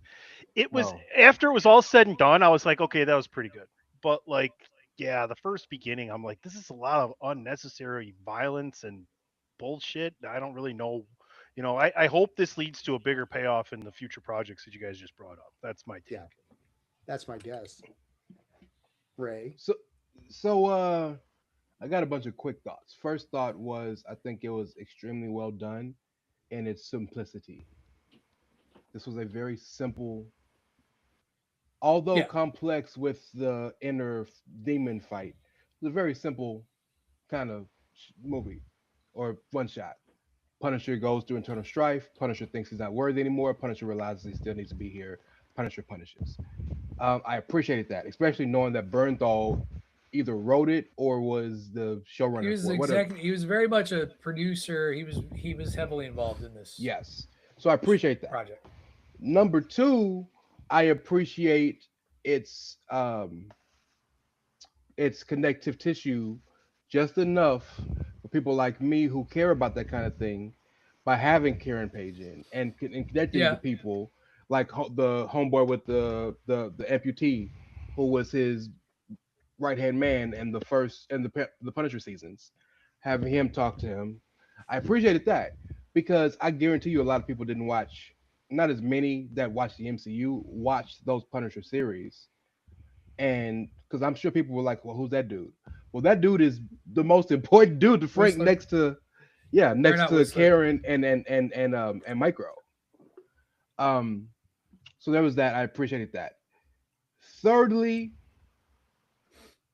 It was after it was all said and done, I was like, okay, that was pretty good. But like, yeah, the first beginning, I'm like, this is a lot of unnecessary violence and bullshit. I don't really know. I hope this leads to a bigger payoff in the future projects that you guys just brought up. That's my take. Yeah, that's my guess. Ray. So I got a bunch of quick thoughts. First thought was I think it was extremely well done in its simplicity. This was a very simple, although complex with the inner demon fight. It was a very simple kind of movie or one shot. Punisher goes through internal strife. Punisher thinks he's not worthy anymore. Punisher realizes he still needs to be here. Punisher punishes. I appreciated that, especially knowing that Bernthal either wrote it or was the showrunner. He was very much a producer. He was heavily involved in this. Yes, so I appreciate that project. Number two, I appreciate its connective tissue just enough for people like me who care about that kind of thing by having Karen Page in and connecting to people like the homeboy with the amputee who was his right hand man in the first and the Punisher seasons, having him talk to him. I appreciated that because I guarantee you a lot of people didn't watch, not as many that watched the MCU watched those Punisher series. And because I'm sure people were like, well, who's that dude? Well, that dude is the most important dude to Frank Whistler. next to Karen and Micro. So there was that. I appreciated that. Thirdly,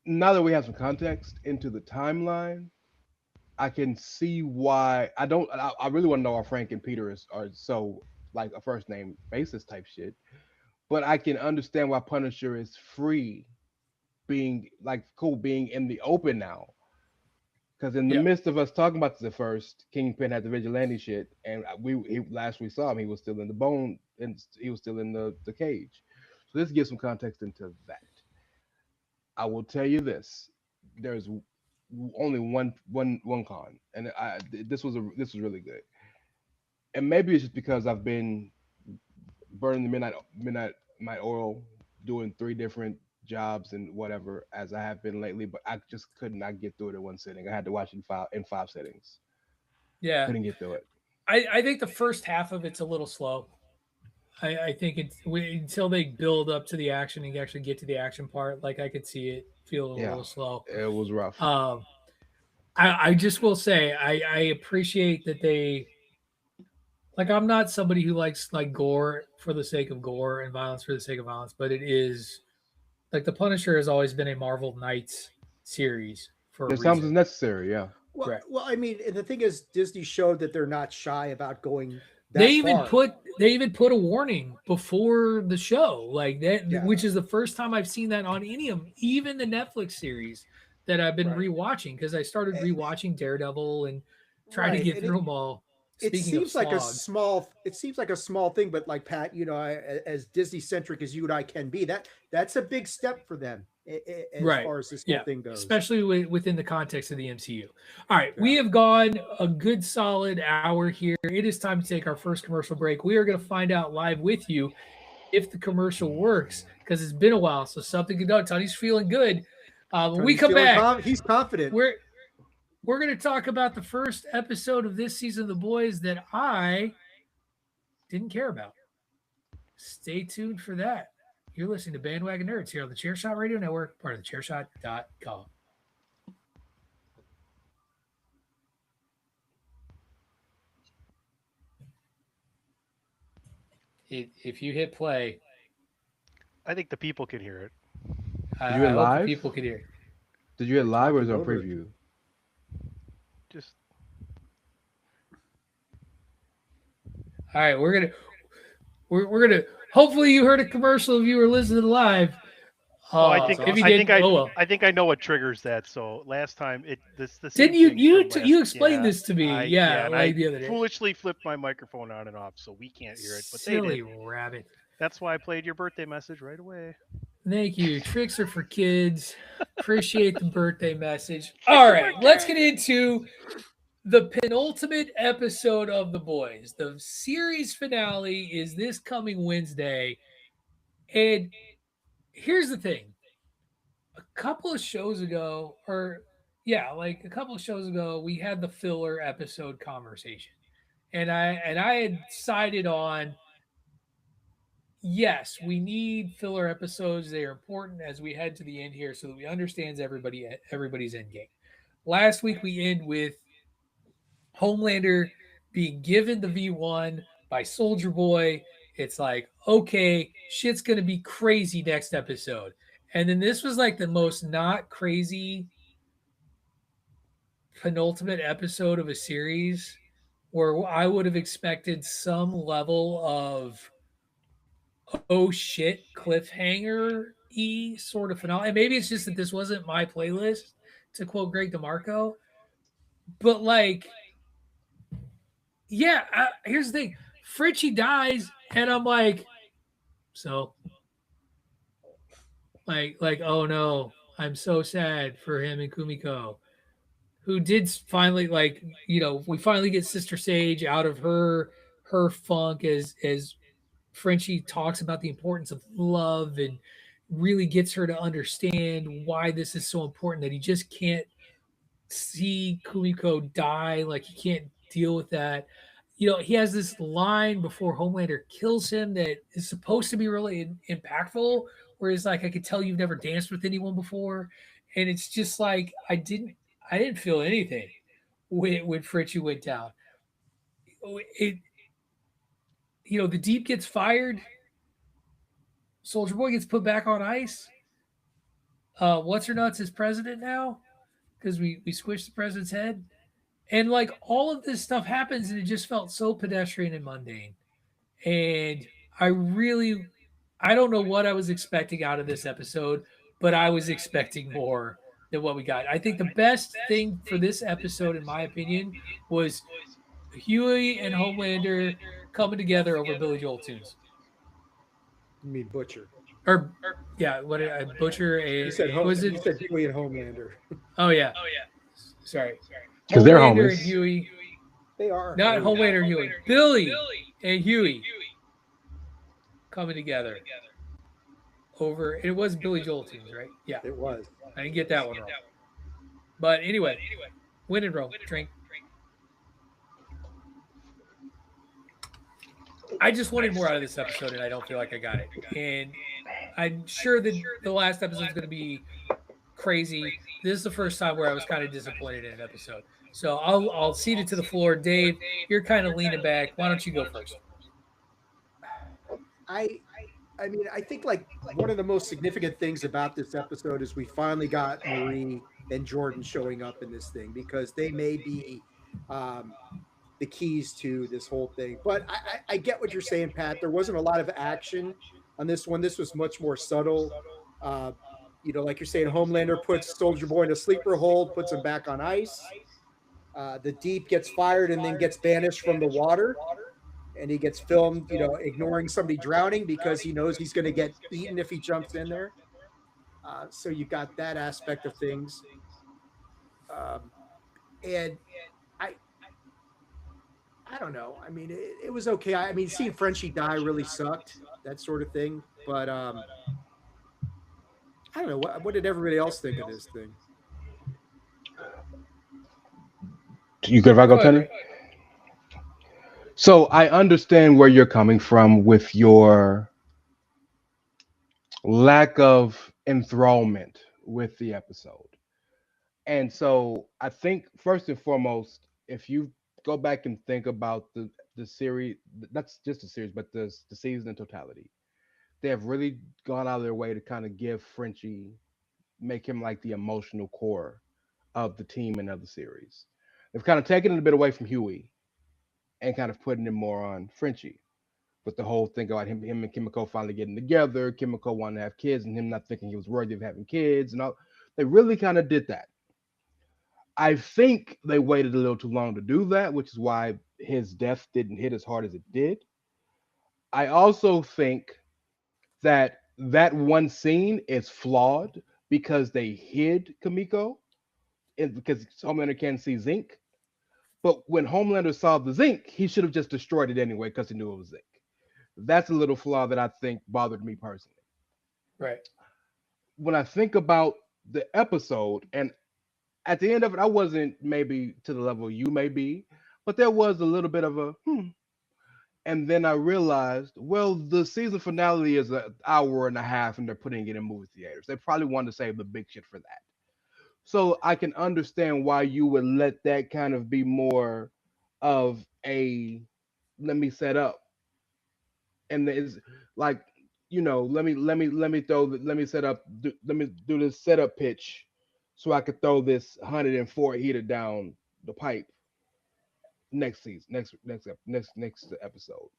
now that we have some context into the timeline, I can see why I really want to know why Frank and Peter are so like a first name basis type shit. But I can understand why Punisher is free, being in the open now. Because in the midst of us talking about this at first, Kingpin had the vigilante shit, and last we saw him, he was still in the bone, and he was still in the cage. So this gives some context into that. I will tell you this: there's only one con, and this was really good. And maybe it's just because I've been burning the midnight oil, doing 3 different jobs and whatever as I have been lately, but I just could not get through it in one sitting. I had to watch it in five sittings. Yeah, couldn't get through it. I think the first half of it's a little slow. I think until they build up to the action and actually get to the action part, like I could see it feel a little slow. It was rough. I just will say I appreciate that they, like, I'm not somebody who likes like gore for the sake of gore and violence for the sake of violence, but it is like the Punisher has always been a Marvel Knights series for a reason. Sometimes it's necessary, yeah. Well, Right. well, I mean, and the thing is, Disney showed that they're not shy about going that They even far. put a warning before the show, like that, Yeah. which is the first time I've seen that on any of even the Netflix series that I've been Right. rewatching, because I started rewatching Daredevil and trying to Right. get And through them all. it Speaking of seems like a slog, small thing, but like Pat, as Disney centric as you and I can be, that's a big step for them as right? far as this whole Yeah, thing goes. especially within the context of the MCU. All right, Yeah. we have gone a good solid hour here. It is time to take our first commercial break. We are going to find out live with you if the commercial works, because it's been a while. So something good. Tony's feeling good. When we come back, he's confident. We're going to talk about the first episode of this season of The Boys that I didn't care about. Stay tuned for that. You're listening to Bandwagon Nerds here on the Chairshot Radio Network, part of the Chairshot.com. If you hit play, I think the people can hear it. Did you hit live? The people can hear. Did you hit live or is it on preview? Just. All right, we're gonna. Hopefully, you heard a commercial if you were listening live. I think I know what triggers that. So last time this didn't you explained this to me? I the other day. Foolishly flipped my microphone on and off, so we can't hear it. But Silly they did. rabbit. That's why I played your birthday message right away. Thank you. Tricks are for kids. Appreciate the birthday message. All right, let's get into the penultimate episode of The Boys. The series finale is this coming Wednesday. And here's the thing. A couple of shows ago, we had the filler episode conversation. And I had decided on, yes, we need filler episodes. They are important as we head to the end here so that we understand everybody's end game. Last week we end with Homelander being given the V1 by Soldier Boy. It's like, okay, shit's going to be crazy next episode. And then this was like the most not crazy penultimate episode of a series where I would have expected some level of oh shit cliffhanger-y sort of finale. And maybe it's just that this wasn't my playlist, to quote Greg DeMarco. But like, yeah, here's the thing. Fritchie dies, and I'm like, so like, oh no, I'm so sad for him and Kumiko, who did finally, like, we finally get Sister Sage out of her funk as Frenchie talks about the importance of love and really gets her to understand why this is so important, that he just can't see Kumiko die. Like, he can't deal with that. He has this line before Homelander kills him that is supposed to be really impactful, where he's like, I could tell you've never danced with anyone before. And it's just like, I didn't feel anything when Fritchie went down. The Deep gets fired. Soldier Boy gets put back on ice. What's her nuts is president now because we squished the president's head. And like, all of this stuff happens and it just felt so pedestrian and mundane. And I don't know what I was expecting out of this episode, but I was expecting more than what we got. I think the best thing for this episode, in my opinion, was Huey and Homelander coming together over Billy Joel tunes. You mean Butcher? Or yeah, what did I Butcher? You said Huey and Homelander. Oh yeah. Sorry. Because they're Homelander homies. and Huey. They are. Not Homelander and Huey. Billy and Huey coming together over. It was Billy Joel tunes, right? Yeah, it was. I didn't get that one wrong. But anyway, win and roll. Drink. I just wanted more out of this episode, and I don't feel like I got it. And I'm sure that the last episode is going to be crazy. This is the first time where I was kind of disappointed in an episode. So I'll cede it to the floor. Dave, you're kind of leaning back. Why don't you go first? I mean, I think like one of the most significant things about this episode is we finally got Marie and Jordan showing up in this thing, because they may be the keys to this whole thing. But I get what you're saying, Pat. There wasn't a lot of action on this one. This was much more subtle. Uh, like you're saying, Homelander puts Soldier Boy in a sleeper hold, puts him back on ice. The Deep gets fired and then gets banished from the water. And he gets filmed, ignoring somebody drowning because he knows he's going to get eaten if he jumps in there. So you got that aspect of things. And I, I don't know. I mean, it was okay. I mean, seeing Frenchie die really sucked, that sort of thing. But I don't know. What did everybody else think of this thing? You good if I go, Tony? So I understand where you're coming from with your lack of enthrallment with the episode. And so I think first and foremost, if you go back and think about the series, that's just the series, but the season in totality, they have really gone out of their way to kind of give Frenchie, make him like the emotional core of the team and of the series. They've kind of taken it a bit away from Huey and kind of putting it more on Frenchie, with the whole thing about him and Kimiko finally getting together, Kimiko wanting to have kids, and him not thinking he was worthy of having kids, and all. They really kind of did that. I think they waited a little too long to do that, which is why his death didn't hit as hard as it did. I also think that one scene is flawed because they hid Kimiko, because Homelander can't see zinc. But when Homelander saw the zinc, he should have just destroyed it anyway because he knew it was zinc. That's a little flaw that I think bothered me personally. Right. When I think about the episode, and at the end of it, I wasn't maybe to the level you may be, but there was a little bit of a And then I realized, well, the season finale is an hour and a half, and they're putting it in movie theaters. They probably wanted to save the big shit for that. So I can understand why you would let that kind of be more of a let me set up, and it's like, let me set up, let me do this setup pitch, so I could throw this 104 heater down the pipe next season, next episode.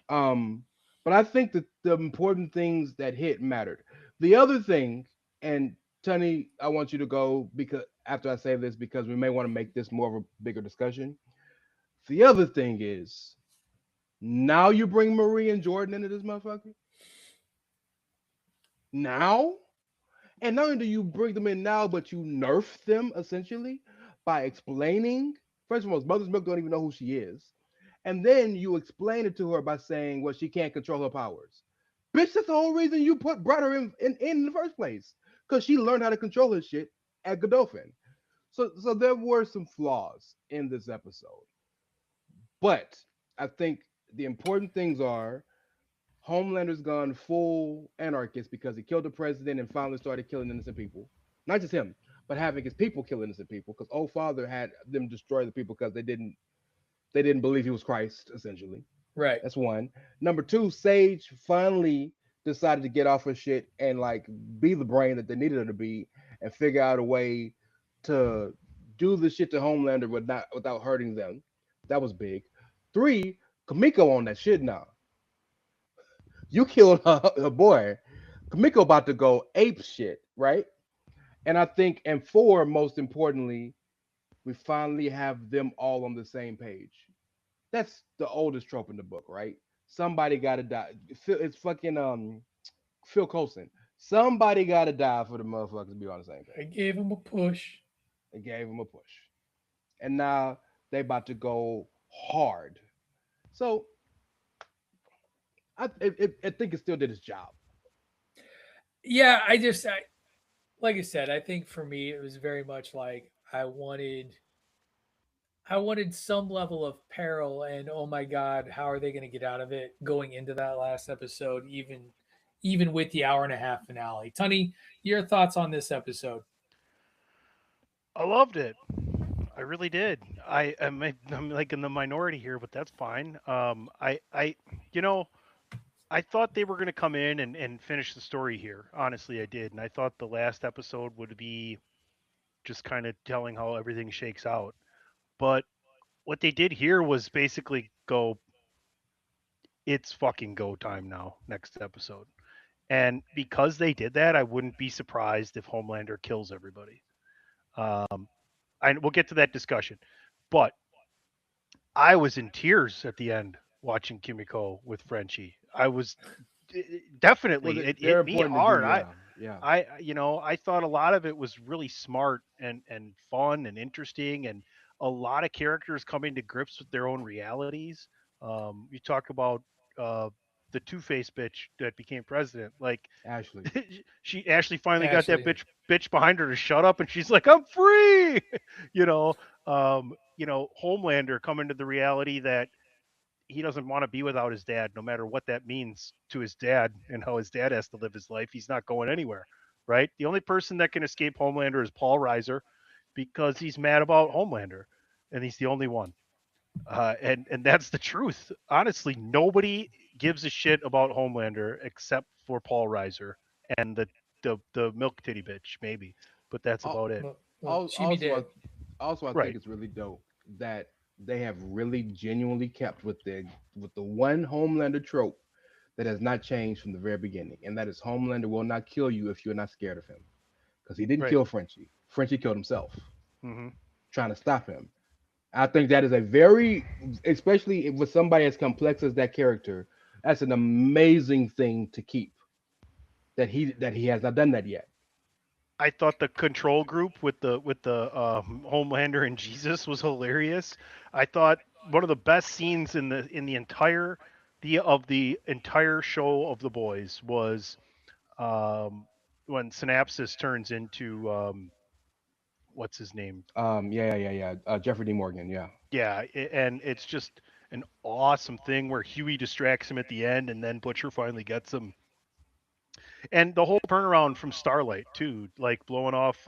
Um, but I think that the important things that hit mattered. The other thing, and Tony, I want you to go because after I say this, because we may want to make this more of a bigger discussion. The other thing is, now you bring Marie and Jordan into this motherfucker. Now, and not only do you bring them in now, but you nerf them essentially by explaining. First of all, Mother's Milk don't even know who she is. And then you explain it to her by saying, well, she can't control her powers. Bitch, that's the whole reason you brought her in the first place. Because she learned how to control her shit at Godolphin. So there were some flaws in this episode. But I think the important things are Homelander's gone full anarchist because he killed the president and finally started killing innocent people. Not just him, but having his people kill innocent people, because old father had them destroy the people because they didn't believe he was Christ, essentially. Right. That's one. Number two, Sage finally decided to get off her shit and like be the brain that they needed her to be and figure out a way to do the shit to Homelander without hurting them. That was big. Three, Kamiko on that shit now. You killed her boy. Kamiko about to go ape shit, right? And I think, and four, most importantly, we finally have them all on the same page. That's the oldest trope in the book, right? Somebody got to die. It's fucking Phil Coulson. Somebody got to die for the motherfuckers to be on the same I page. gave him a push. They gave him a push, and now they about to go hard. So I think it still did its job. Yeah, like I said, I think for me it was very much like I wanted some level of peril, and oh my god, how are they going to get out of it going into that last episode, even with the hour and a half finale. Tunny, your thoughts on this episode? I loved it. I really did. I'm like in the minority here, but that's fine. You know, I thought they were going to come in and finish the story here. Honestly, I did, and I thought the last episode would be just kind of telling how everything shakes out. But what they did here was basically go, it's fucking go time now, next episode. And because they did that, I wouldn't be surprised if Homelander kills everybody. And we'll get to that discussion. But I was in tears at the end watching Kimiko with Frenchie. I was definitely, it hit me hard. I thought a lot of it was really smart and fun and interesting, and a lot of characters coming to grips with their own realities. You talk about the Two-Face bitch that became president, like Ashley. Ashley finally got that bitch behind her to shut up, and she's like, "I'm free," Homelander coming to the reality that he doesn't want to be without his dad, no matter what that means to his dad and how his dad has to live his life. He's not going anywhere, right? The only person that can escape Homelander is Paul Reiser, because he's mad about Homelander, and he's the only one. And that's the truth. Honestly, nobody gives a shit about Homelander except for Paul Reiser and the milk titty bitch, maybe, but that's about it. Also, I think it's really dope that they have really genuinely kept with the one Homelander trope that has not changed from the very beginning, and that is Homelander will not kill you if you're not scared of him, because he didn't kill Frenchie. Frenchie killed himself, trying to stop him. I think that is a very, especially with somebody as complex as that character, that's an amazing thing to keep. That he has not done that yet. I thought the control group with the Homelander and Jesus was hilarious. I thought one of the best scenes in the entire show of The Boys was when Synapsis turns into what's his name? Jeffrey D. Morgan. Yeah, and it's just an awesome thing where Huey distracts him at the end, and then Butcher finally gets him. And the whole turnaround from Starlight too, like blowing off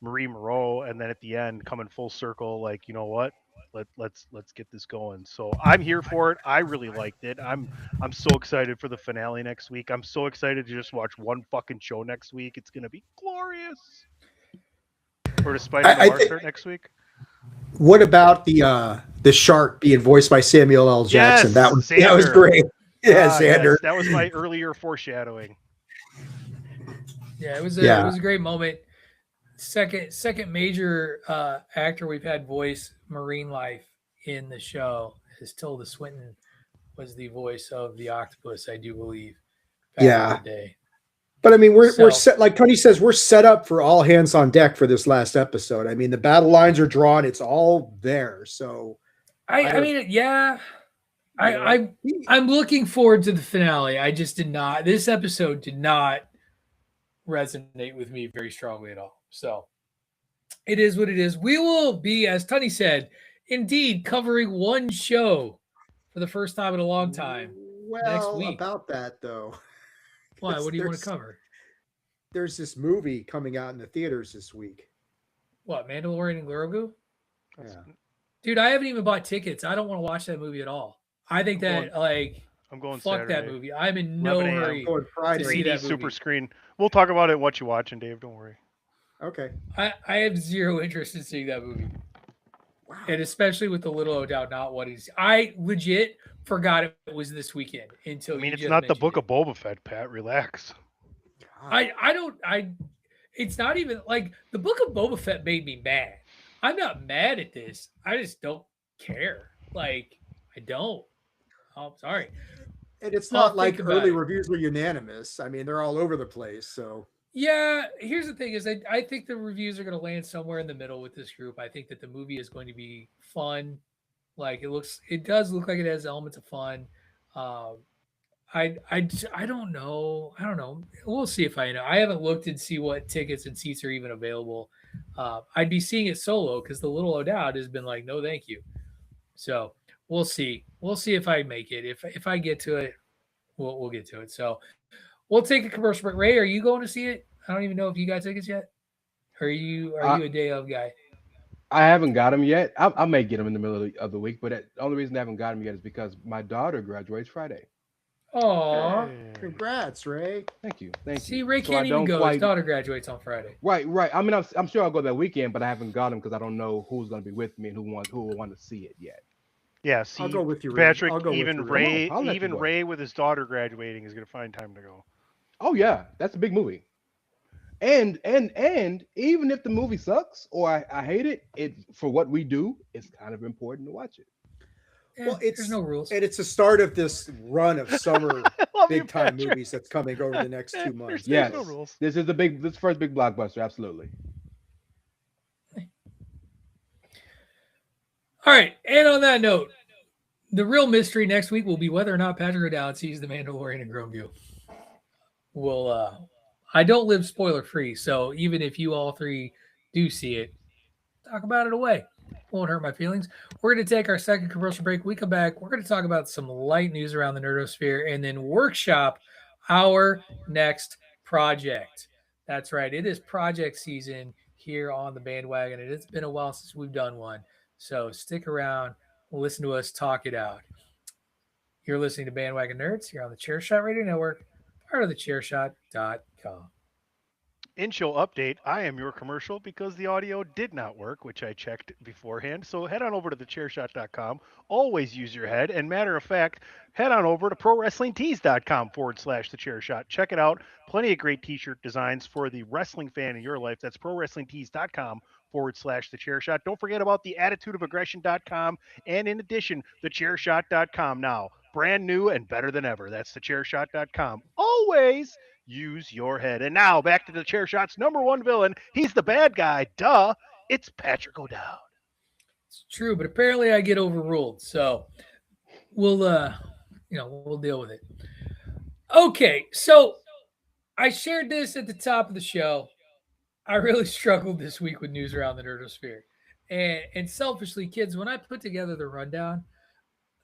Marie Moreau, and then at the end coming full circle, like, you know what? Let's get this going. So I'm here for it. I really liked it. I'm so excited for the finale next week. I'm so excited to just watch one fucking show next week. It's gonna be glorious. Or to Spider-Man start next week. What about the shark being voiced by Samuel L. Jackson? Yes, that was great. Yeah, Xander. Yes, that was my earlier foreshadowing. Yeah, it was a great moment. Second major actor we've had voice marine life in the show is Tilda Swinton, was the voice of the octopus, I do believe. Back in the day. But I mean, we're set, like Tony says, we're set up for all hands on deck for this last episode. I mean, the battle lines are drawn; it's all there. So, I'm looking forward to the finale. I just did not. This episode did not resonate with me very strongly at all. So, it is what it is. We will be, as Tony said, indeed covering one show for the first time in a long time. Well, next week. About that though. Why? What do you want to cover? There's this movie coming out in the theaters this week. What, Mandalorian and Grogu? Yeah. Dude, I haven't even bought tickets. I don't want to watch that movie at all. I think I'm going fuck Saturday. that movie. I'm in no hurry to see that movie. Super screen. We'll talk about it and what you watching, Dave. Don't worry. Okay. I have zero interest in seeing that movie. Wow. And especially with the little doubt not what he's. I legit forgot it was this weekend until. I mean, it's not the Book of Boba Fett, Pat. Relax. It's not even like the Book of Boba Fett made me mad. I'm not mad at this. I just don't care. Like, I don't. Oh, I'm sorry. And it's not like early reviews were unanimous. I mean, they're all over the place. So yeah, here's the thing: is I think the reviews are going to land somewhere in the middle with this group. I think that the movie is going to be fun. Like it does look like it has elements of fun. I don't know. I don't know. We'll see if I know. I haven't looked and see what tickets and seats are even available. I'd be seeing it solo because the Little O'Dowd has been like, no, thank you. So we'll see. We'll see if I make it. If I get to it, we'll get to it. So we'll take a commercial break. Ray, are you going to see it? I don't even know if you got tickets yet. Are you a day of guy? I haven't got them yet. I may get them in the middle of the week, but the only reason I haven't got them yet is because my daughter graduates Friday. Aw. Congrats, Ray. Thank you. Thank See, you. Ray So can't I even don't go. quite- His daughter graduates on Friday. Right. I mean, I'm sure I'll go that weekend, but I haven't got him because I don't know who's going to be with me and who will want to see it yet. Yeah, see, I'll go with you, Ray. Patrick. I'll go with Even you, Ray. Ray, I'll let you even go. Ray with his daughter graduating is going to find time to go. Oh yeah, that's a big movie. And even if the movie sucks or I hate it, for what we do, it's kind of important to watch it. Well, there's no rules. And it's the start of this run of summer Love you, big time Patrick. movies that's coming over the next 2 months. Yes, no rules. this is this first big blockbuster. Absolutely. All right, and on that note, the real mystery next week will be whether or not Patrick O'Dowd sees The Mandalorian in Gromeview. I don't live spoiler free, so even if you all three do see it, talk about it away. Won't hurt my feelings. We're going to take our second commercial break. We come back. We're going to talk about some light news around the nerdosphere and then workshop our next project. That's right. It is project season here on the bandwagon, and it's been a while since we've done one. So stick around. Listen to us talk it out. You're listening to Bandwagon Nerds here on the Chairshot Radio Network, part of the Chairshot.com. In-show update, I am your commercial because the audio did not work, which I checked beforehand. So head on over to thechairshot.com. Always use your head. And matter of fact, head on over to prowrestlingtees.com/thechairshot. Check it out. Plenty of great t-shirt designs for the wrestling fan in your life. That's prowrestlingtees.com/thechairshot. Don't forget about the attitudeofaggression.com. And in addition, thechairshot.com now. Brand new and better than ever. That's thechairshot.com. Always use your head. And now back to the chair shot's number one villain. He's the bad guy. Duh. It's Patrick O'Dowd. It's true, but apparently I get overruled. So we'll deal with it. Okay, so I shared this at the top of the show. I really struggled this week with news around the nerdosphere. And selfishly, kids, when I put together the rundown,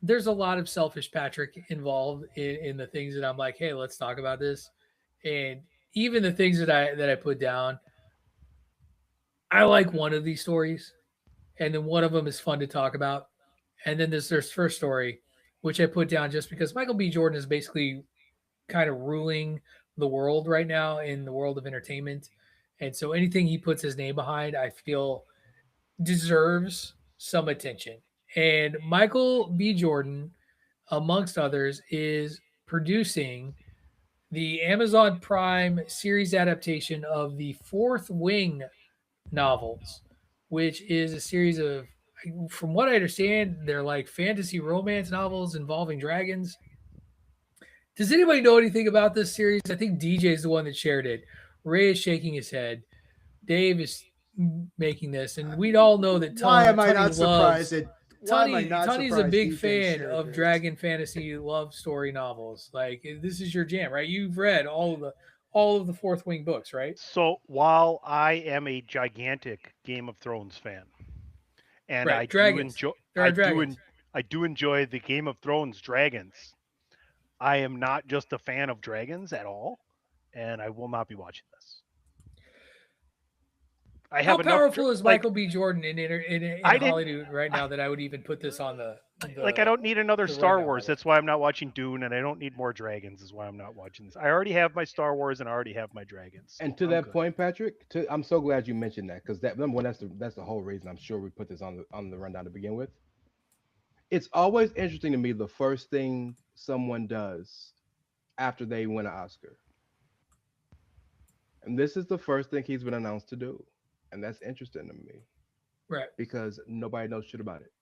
there's a lot of selfish Patrick involved in the things that I'm like, hey, let's talk about this. And even the things that I put down, I like one of these stories, and then one of them is fun to talk about. And then there's first story, which I put down just because Michael B. Jordan is basically kind of ruling the world right now in the world of entertainment. And so anything he puts his name behind, I feel deserves some attention. And Michael B. Jordan, amongst others, is producing the Amazon Prime series adaptation of the Fourth Wing novels, which is a series of, from what I understand, they're like fantasy romance novels involving dragons. Does anybody know anything about this series? I think DJ is the one that shared it. Ray is shaking his head. Dave is making this, and we'd all know that Why am I not surprised? Tony's a big fan of dragon fantasy love story novels. Like, this is your jam, right? You've read all of the Fourth Wing books, right? So while I am a gigantic Game of Thrones fan, and right. I do enjoy the Game of Thrones dragons, I am not just a fan of dragons at all, and I will not be watching this. How powerful is Michael B. Jordan in Hollywood right now that I would even put this on the I don't need another Star Wars. That's why I'm not watching Dune, and I don't need more dragons. Is why I'm not watching this. I already have my Star Wars, and I already have my dragons. And to that point, Patrick, I'm so glad you mentioned that, because that's the whole reason I'm sure we put this on the rundown to begin with. It's always interesting to me the first thing someone does after they win an Oscar, and this is the first thing he's been announced to do. And that's interesting to me. Right. Because nobody knows shit about it.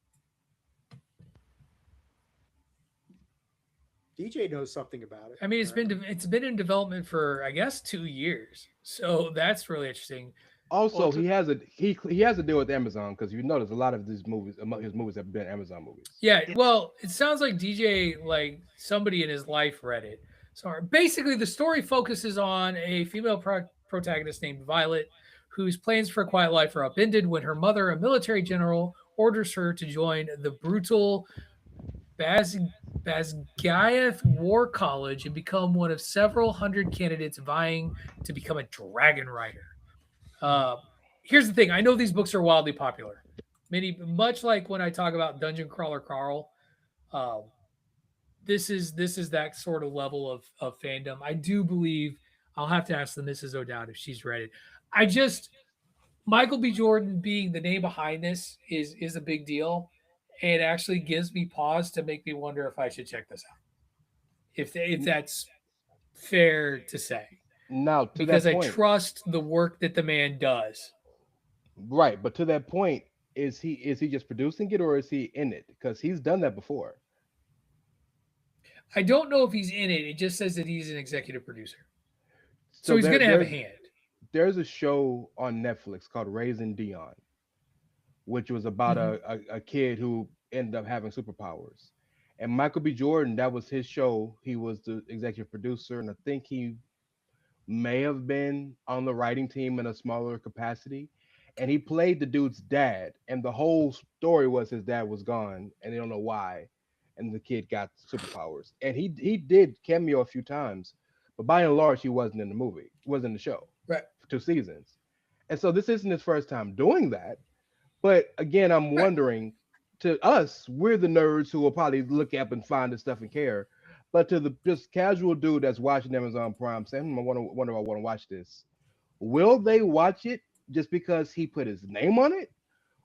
DJ knows something about it. I mean, it's been in development for, I guess, 2 years. So that's really interesting. Also, he has a deal with Amazon, because you notice a lot of his movies have been Amazon movies. Yeah, well, it sounds like DJ, like somebody in his life read it. So basically, the story focuses on a female protagonist named Violet, whose plans for a quiet life are upended when her mother, a military general, orders her to join the brutal Basgiath War College and become one of several hundred candidates vying to become a dragon rider. Here's the thing. I know these books are wildly popular. Much like when I talk about Dungeon Crawler Carl, this is that sort of level of fandom. I do believe I'll have to ask the Mrs. O'Dowd if she's read it. I just Michael B. Jordan being the name behind this is a big deal. It actually gives me pause to make me wonder if I should check this out. If that's fair to say. Now, to because that I point, trust the work that the man does. right? But to that point, is he just producing it or is he in it? Because he's done that before. I don't know if he's in it. It just says that he's an executive producer. So So he's going to have a hand. There's a show on Netflix called Raising Dion, which was about a kid who ended up having superpowers. And Michael B. Jordan, that was his show. He was the executive producer, and I think he may have been on the writing team in a smaller capacity. And he played the dude's dad. And the whole story was his dad was gone, and they don't know why. And the kid got superpowers. And he did cameo a few times, but by and large, he wasn't in the movie, wasn't in the show. Right. For 2 seasons. And so this isn't his first time doing that. But again, I'm wondering, to us, we're the nerds who will probably look up and find this stuff and care. But to the just casual dude that's watching Amazon Prime, saying, I wonder if I want to watch this. Will they watch it just because he put his name on it?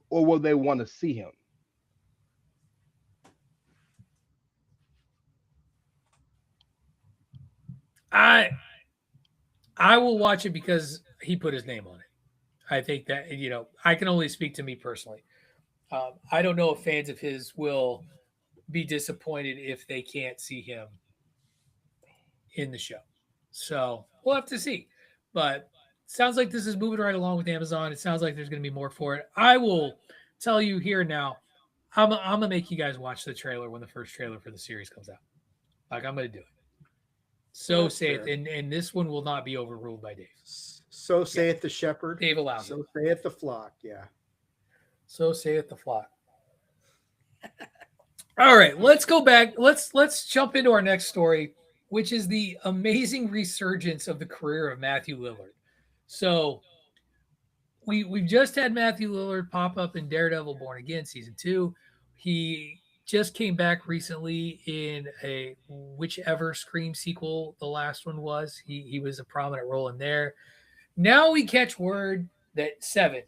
Or will they want to see him? I will watch it because he put his name on it. I think that, I can only speak to me personally. I don't know if fans of his will be disappointed if they can't see him in the show. So we'll have to see. But sounds like this is moving right along with Amazon. It sounds like there's going to be more for it. I will tell you here now, I'm going to make you guys watch the trailer when the first trailer for the series comes out. Like, I'm going to do it. So saith, and this one will not be overruled by Dave. So saith the shepherd. Dave allows so it. saith the flock. Yeah. So saith the flock. All right, let's go back. Let's jump into our next story, which is the amazing resurgence of the career of Matthew Lillard. So we've just had Matthew Lillard pop up in Daredevil Born Again season 2. He just came back recently in a whichever Scream sequel the last one was. He was a prominent role in there. Now we catch word that 7.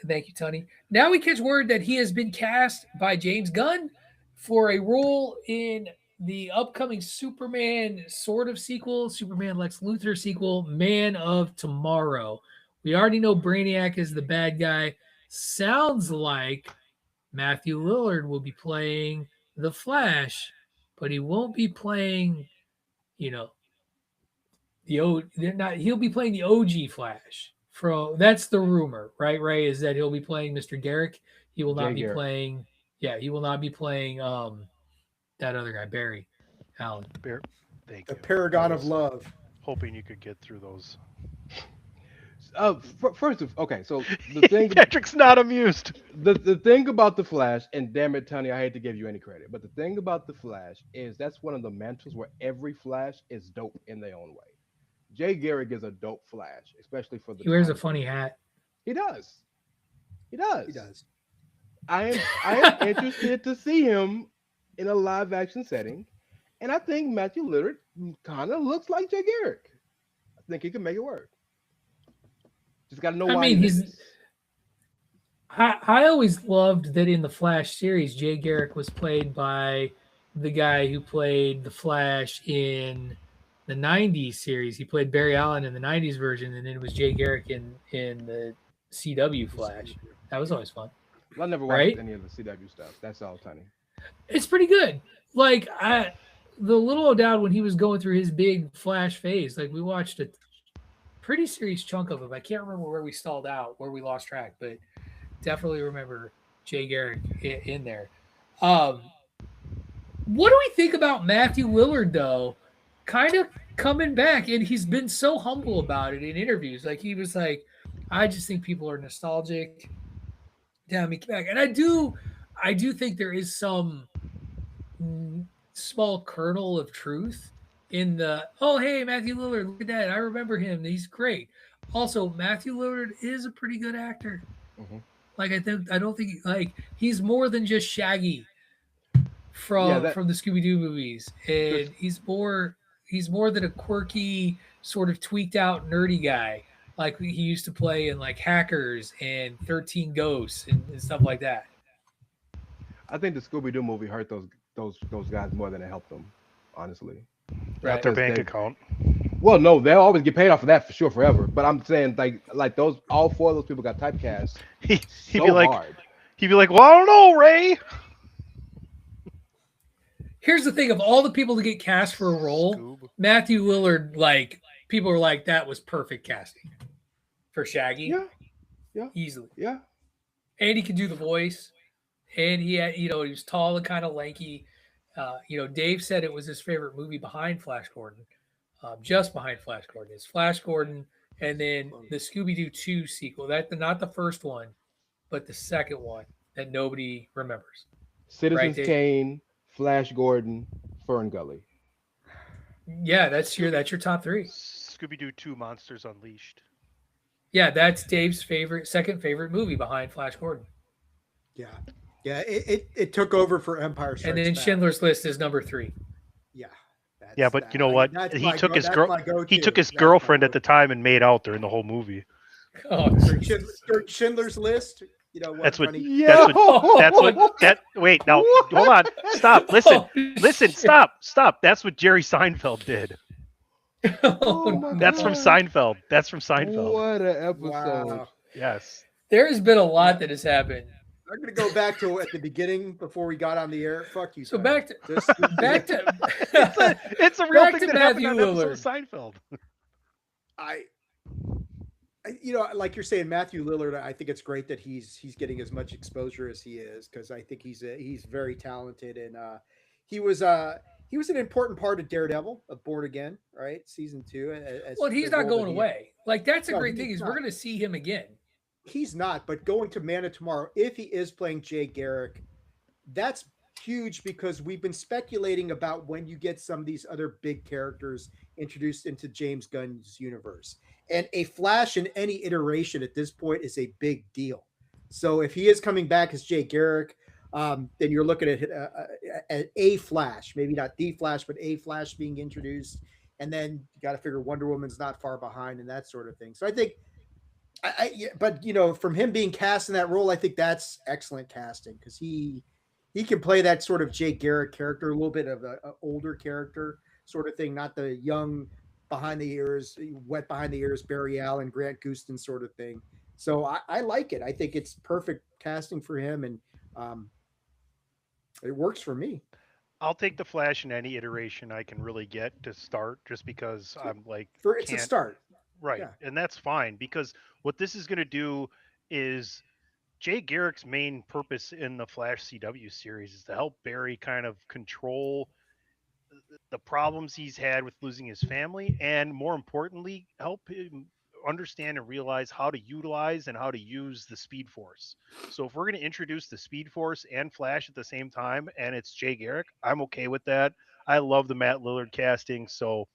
Thank you, Tony. Now we catch word that he has been cast by James Gunn for a role in the upcoming Superman sort of sequel, Superman Lex Luthor sequel, Man of Tomorrow. We already know Brainiac is the bad guy. Sounds like Matthew Lillard will be playing the Flash, but he won't be playing, he'll be playing the OG Flash. That's the rumor, right, Ray? Is that he'll be playing Mr. Garrick. He will not be playing. Yeah, he will not be playing that other guy, Barry Allen. Thank the you. Paragon of Love. Hoping you could get through those. First of okay, so the thing Patrick's not amused. The thing about the Flash, and damn it, Tony, I hate to give you any credit, but the thing about the Flash is that's one of the mantles where every Flash is dope in their own way. Jay Garrick is a dope Flash, especially for the. He wears a funny hat. He does. He does. He does. I am interested to see him in a live action setting, and I think Matthew Lillard kind of looks like Jay Garrick. I think he can make it work. Just got to know why. I mean, I always loved that in the Flash series, Jay Garrick was played by the guy who played the Flash in the 90s series. He played Barry Allen in the 90s version, and then it was Jay Garrick in the CW Flash. That was always fun. I never watched any of the CW stuff. That's all, Tony. It's pretty good. Like, the little O'Dowd, when he was going through his big Flash phase, like, we watched a pretty serious chunk of him. I can't remember where we stalled out, where we lost track, but definitely remember Jay Garrick in there. What do we think about Matthew Lillard, though? Kind of coming back, and he's been so humble about it in interviews. Like, he was like, I just think people are nostalgic. Damn me back. And I do think there is some small kernel of truth in the, oh, hey, Matthew Lillard, look at that. I remember him. He's great. Also, Matthew Lillard is a pretty good actor. Mm-hmm. Like, I don't think, like, he's more than just Shaggy from the Scooby-Doo movies, and he's more than a quirky, sort of tweaked out nerdy guy like he used to play in like Hackers and 13 Ghosts and stuff like that. I think the Scooby-Doo movie hurt those guys more than it helped them, honestly. Right. Their bank account. Well, no, they'll always get paid off of that for sure forever. But I'm saying like those, all four of those people got typecast. He'd so be like, hard. He'd be like, well, I don't know, Ray. Here's the thing: of all the people to get cast for a role, Matthew Lillard, like people are like, that was perfect casting for Shaggy. Yeah, easily. Yeah, and he could do the voice, and he had, he was tall and kind of lanky. Dave said it was his favorite movie behind Flash Gordon, just behind Flash Gordon. It's Flash Gordon, and then the Scooby-Doo 2 sequel. Not the first one, but the second one that nobody remembers. Citizens Kane, Flash Gordon, Fern Gully. Yeah, that's your top three. Scooby-Doo 2 Monsters Unleashed. Yeah, that's Dave's second favorite movie behind Flash Gordon. Yeah. It took over for Empire Strikes Back. And then Schindler's List is number 3. Yeah. Yeah, but you know what? He took his girlfriend at the time and made out during the whole movie. Oh, Schindler's List. Wait, now hold on. Stop. Listen, stop. That's what Jerry Seinfeld did. That's from Seinfeld. What an episode. Wow. Yes. There's been a lot that has happened. I'm gonna go back to at the beginning before we got on the air. Fuck you. So Tom. back to it's a real back thing to that happened Matthew on an episode of Seinfeld. Like you're saying, Matthew Lillard, I think it's great that he's getting as much exposure as he is, because I think he's very talented, and he was an important part of Daredevil, of Born Again, right? Season 2. He's not going away. Like, that's a great thing, is we're going to see him again. He's not, but going to Man of Tomorrow, if he is playing Jay Garrick, that's huge, because we've been speculating about when you get some of these other big characters introduced into James Gunn's universe. And a Flash in any iteration at this point is a big deal. So if he is coming back as Jay Garrick, then you're looking at a Flash, maybe not the Flash, but a Flash being introduced. And then you got to figure Wonder Woman's not far behind and that sort of thing. So I think, but from him being cast in that role, I think that's excellent casting, because he can play that sort of Jay Garrick character, a little bit of an older character sort of thing, not the young behind the ears, wet behind the ears, Barry Allen, Grant Gustin sort of thing. So I like it. I think it's perfect casting for him, and it works for me. I'll take the Flash in any iteration I can really get to start, just because I'm like, it's a start. Right. Yeah. And that's fine, because what this is going to do is Jay Garrick's main purpose in the Flash CW series is to help Barry kind of control the problems he's had with losing his family, and more importantly, help him understand and realize how to utilize and how to use the Speed Force. So if we're going to introduce the Speed Force and Flash at the same time, and it's Jay Garrick, I'm okay with that. I love the Matt Lillard casting, so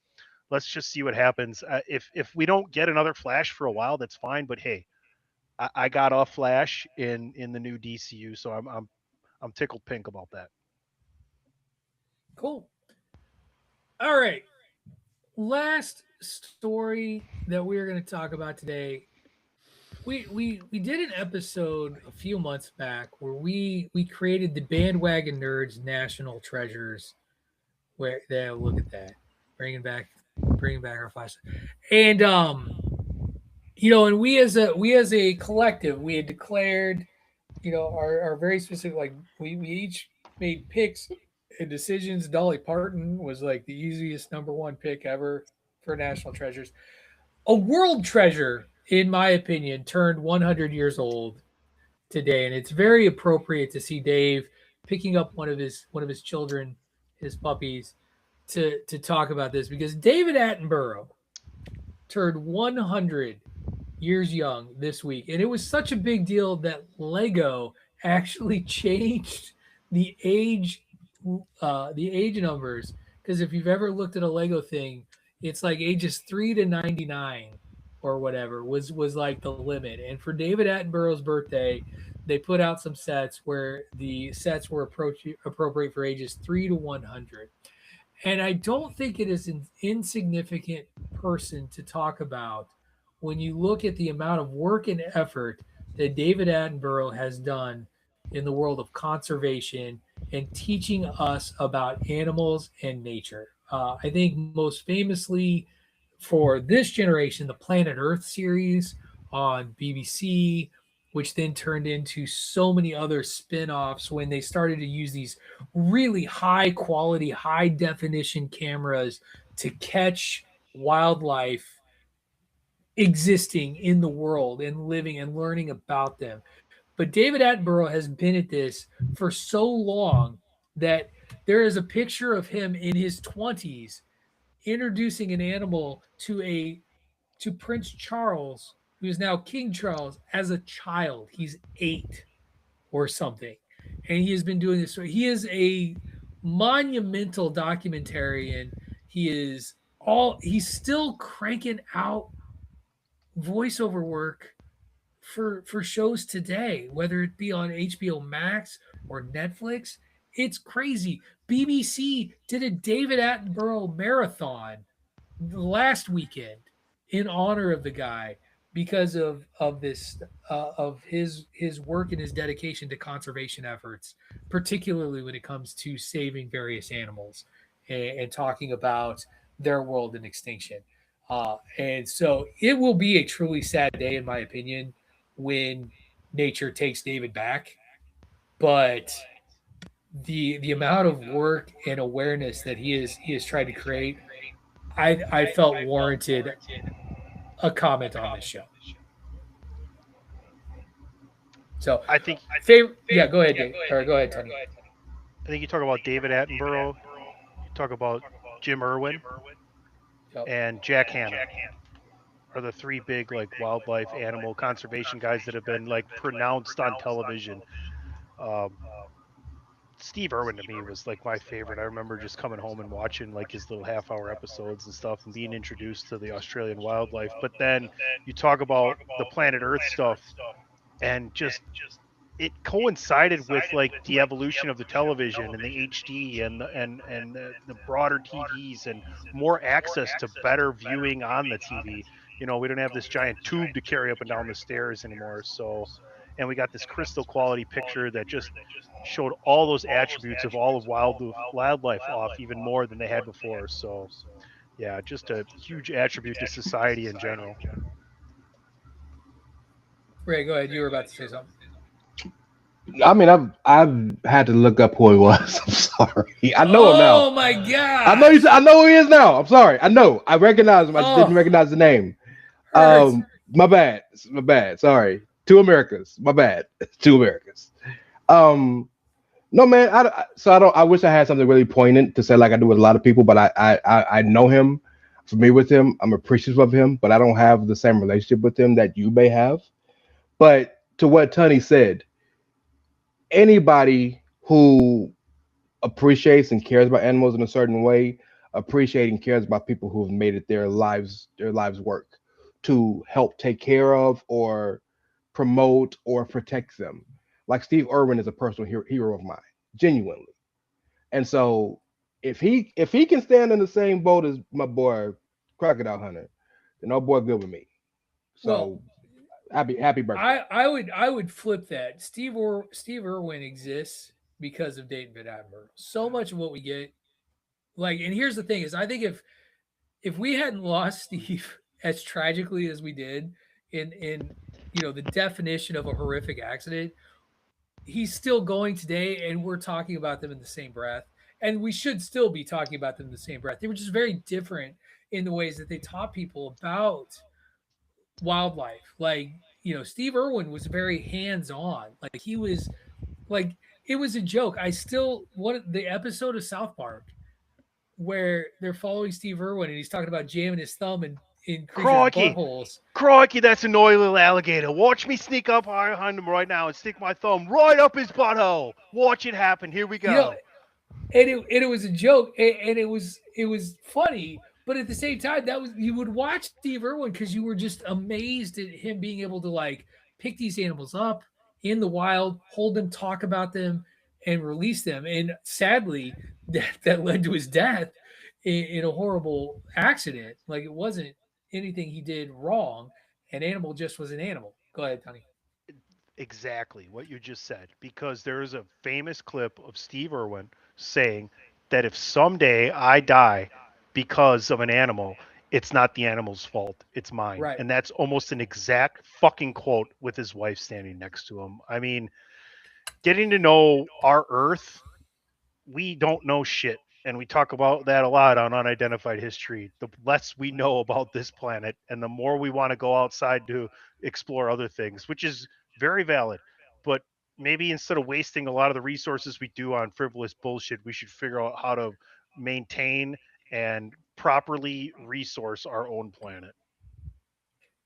let's just see what happens. If we don't get another Flash for a while, that's fine. But hey, I got off Flash in the new DCU, so I'm tickled pink about that. Cool. All right. Last story that we're going to talk about today. We did an episode a few months back where we created the Bandwagon Nerds National Treasures. Where there, look at that, bringing back our Flash, and and we as a collective, we had declared, our very specific, like we each made picks and decisions. Dolly Parton was like the easiest number one pick ever for National Treasures. A world treasure, in my opinion, turned 100 years old today, and it's very appropriate to see Dave picking up one of his children, his puppies, to talk about this, because David Attenborough turned 100 years young this week, and it was such a big deal that Lego actually changed the age numbers, because if you've ever looked at a Lego thing, it's like ages 3 to 99 or whatever was like the limit. And for David Attenborough's birthday, they put out some sets where the sets were appropriate for ages 3 to 100. And I don't think it is an insignificant person to talk about when you look at the amount of work and effort that David Attenborough has done in the world of conservation and teaching us about animals and nature. I think most famously for this generation, the Planet Earth series on BBC, which then turned into so many other spin-offs when they started to use these really high quality, high definition cameras to catch wildlife existing in the world and living and learning about them. But David Attenborough has been at this for so long that there is a picture of him in his 20s introducing an animal to Prince Charles, who is now King Charles, as a child. He's 8 or something. And he has been doing this. So he is a monumental documentarian. He's still cranking out voiceover work for shows today, whether it be on HBO Max or Netflix. It's crazy. BBC did a David Attenborough marathon last weekend in honor of the guy because of this of his work and his dedication to conservation efforts, particularly when it comes to saving various animals and talking about their world and extinction. And so it will be a truly sad day, in my opinion, when nature takes David back. But the amount of work and awareness that he has tried to create, I felt warranted a comment on this show. So I think favorite, yeah, go ahead, Dave. Or go ahead, Tony. I think you talk about David Attenborough, you talk about Jim Irwin, and Jack Hanna are the 3 big like wildlife animal conservation guys that have been like pronounced on television. Steve Irwin to me was like my favorite. I remember just coming home and watching like his little half-hour episodes and stuff and being introduced to the Australian wildlife. But then you talk about the Planet Earth stuff, and just it coincided with like the evolution of the television and the HD and the broader TVs and more access to better viewing on the TV. You know, we don't have this giant tube to carry up and down the stairs anymore. So, and we got this crystal quality picture that just showed all those attributes of all of wildlife off even more than they had before. So, yeah, just a huge attribute to society in general. Ray, go ahead. You were about to say something. I mean, I've had to look up who he was. I'm sorry. I know him now. Oh my god! I know who he is now. I'm sorry. I know. I recognize him. I just didn't recognize the name. My bad. Sorry. 2 Americas. My bad. 2 Americas. No, man. I wish I had something really poignant to say, like I do with a lot of people. But I know him, familiar with him. I'm appreciative of him, but I don't have the same relationship with him that you may have. But to what Tony said, anybody who appreciates and cares about animals in a certain way, appreciates and cares about people who have made it their lives work to help take care of or promote or protect them. Like Steve Irwin is a personal hero of mine, genuinely. And so if he can stand in the same boat as my boy Crocodile Hunter, then our boy good with me. So happy birthday. I would flip that. Steve Irwin exists because of David Attenborough. So much of what we get, like, and here's the thing is, I think if we hadn't lost Steve as tragically as we did in the definition of a horrific accident, he's still going today, and we're talking about them in the same breath. And we should still be talking about them in the same breath. They were just very different in the ways that they taught people about wildlife. Like, Steve Irwin was very hands-on. Like, he was like, it was a joke. The episode of South Park where they're following Steve Irwin and he's talking about jamming his thumb in creatures' buttholes. Crikey, that's an oily little alligator. Watch me sneak up behind him right now and stick my thumb right up his butthole. Watch it happen. Here we go. And it was a joke, and it was funny, but at the same time, you would watch Steve Irwin because you were just amazed at him being able to like pick these animals up in the wild, hold them, talk about them, and release them. And sadly, that led to his death in a horrible accident. Like it wasn't anything he did wrong. An animal just was an animal. Go ahead, Tony. Exactly what you just said, because there is a famous clip of Steve Irwin saying that if someday I die because of an animal, it's not the animal's fault, it's mine. Right. And that's almost an exact fucking quote with his wife standing next to him. I mean, getting to know our Earth, we don't know shit. And we talk about that a lot on Unidentified History. The less we know about this planet and the more we want to go outside to explore other things, which is very valid. But maybe instead of wasting a lot of the resources we do on frivolous bullshit, we should figure out how to maintain and properly resource our own planet.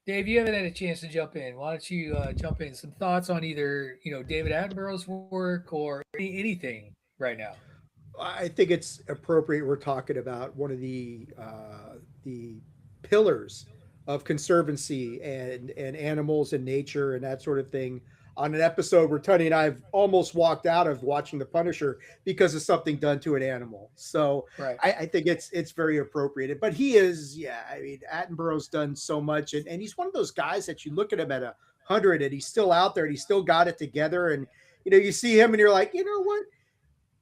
Dave, you haven't had a chance to jump in. Why don't you jump in? Some thoughts on either David Attenborough's work or anything right now. I think it's appropriate. We're talking about one of the pillars of conservancy and animals and nature and that sort of thing on an episode where Tony and I have almost walked out of watching The Punisher because of something done to an animal. So right. I think it's very appropriate. But he is, I mean, Attenborough's done so much, and he's one of those guys that you look at him at 100 and he's still out there and he's still got it together. And you see him and you're like, you know what?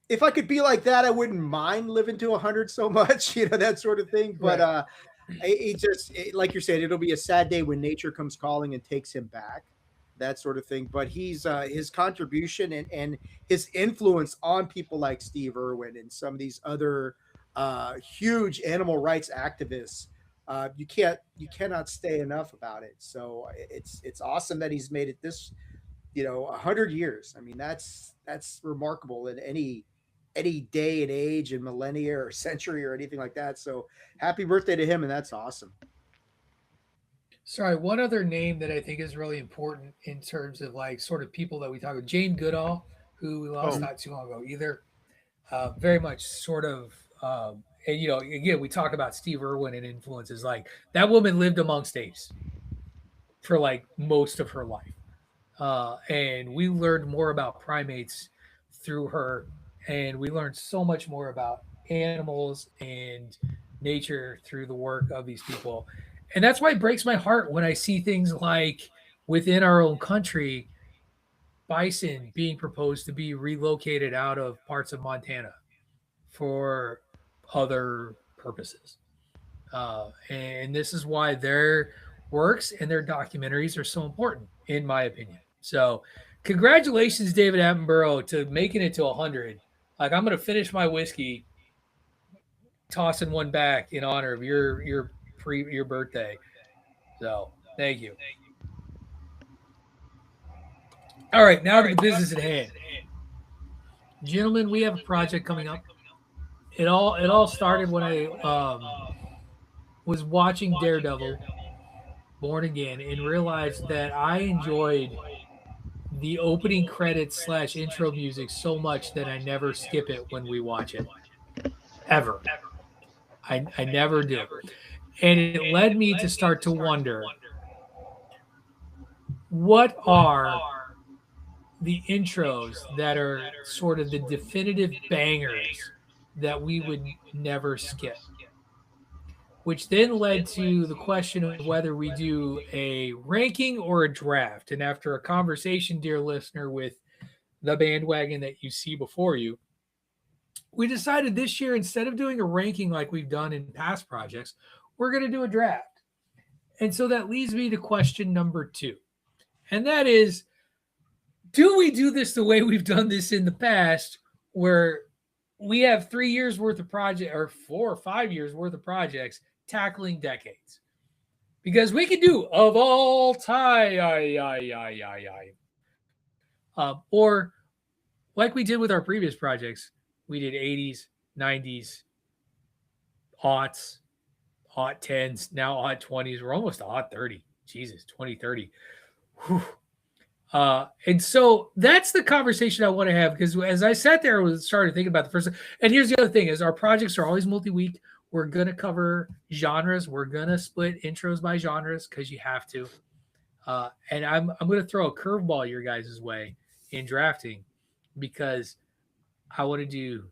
If I could be like that, I wouldn't mind living to 100 so much, that sort of thing. But right. Like you're saying, it'll be a sad day when nature comes calling and takes him back, that sort of thing. But he's his contribution and his influence on people like Steve Irwin and some of these other huge animal rights activists. You cannot say enough about it. So it's awesome that he's made it this 100 years. I mean, that's remarkable in any day and age and millennia or century or anything like that. So happy birthday to him. And that's awesome. Sorry, one other name that I think is really important in terms of like sort of people that we talk about, Jane Goodall, who we lost not too long ago either. Very much sort of, and again, we talk about Steve Irwin and influences. Like that woman lived amongst apes for like most of her life. And we learned more about primates through her, and we learned so much more about animals and nature through the work of these people. And that's why it breaks my heart when I see things like within our own country, bison being proposed to be relocated out of parts of Montana for other purposes. And this is why their works and their documentaries are so important, in my opinion. So, congratulations, David Attenborough, to making it to 100. Like, I'm going to finish my whiskey, tossing one back in honor of your birthday. So, thank you. All right, now to the business at hand, gentlemen. We have a project coming up. It all started when I was watching Daredevil, Born Again, and realized that I enjoyed the opening credits / intro music so much that I never skip it when we watch it. Ever. I never do. And it led me to start to wonder, what are the intros that are sort of the definitive bangers that we would never skip? Which then led to the question of whether we do a ranking or a draft. And after a conversation, dear listener, with the bandwagon that you see before you, we decided this year, instead of doing a ranking like we've done in past projects, we're going to do a draft. And so that leads me to question number 2. And that is, do we do this the way we've done this in the past, where we have 3 years worth of project or 4 or 5 years worth of projects tackling decades? Because we can do of all time, or like we did with our previous projects, we did 80s, 90s, aughts, aught 10s, now aught 20s. We're almost to aught 30. Jesus, 2030. Whew. And so that's the conversation I want to have, because as I sat there and started thinking about the first, and here's the other thing is our projects are always multi-week. We're going to cover genres. We're going to split intros by genres because you have to. And I'm going to throw a curveball your guys' way in drafting because I want to do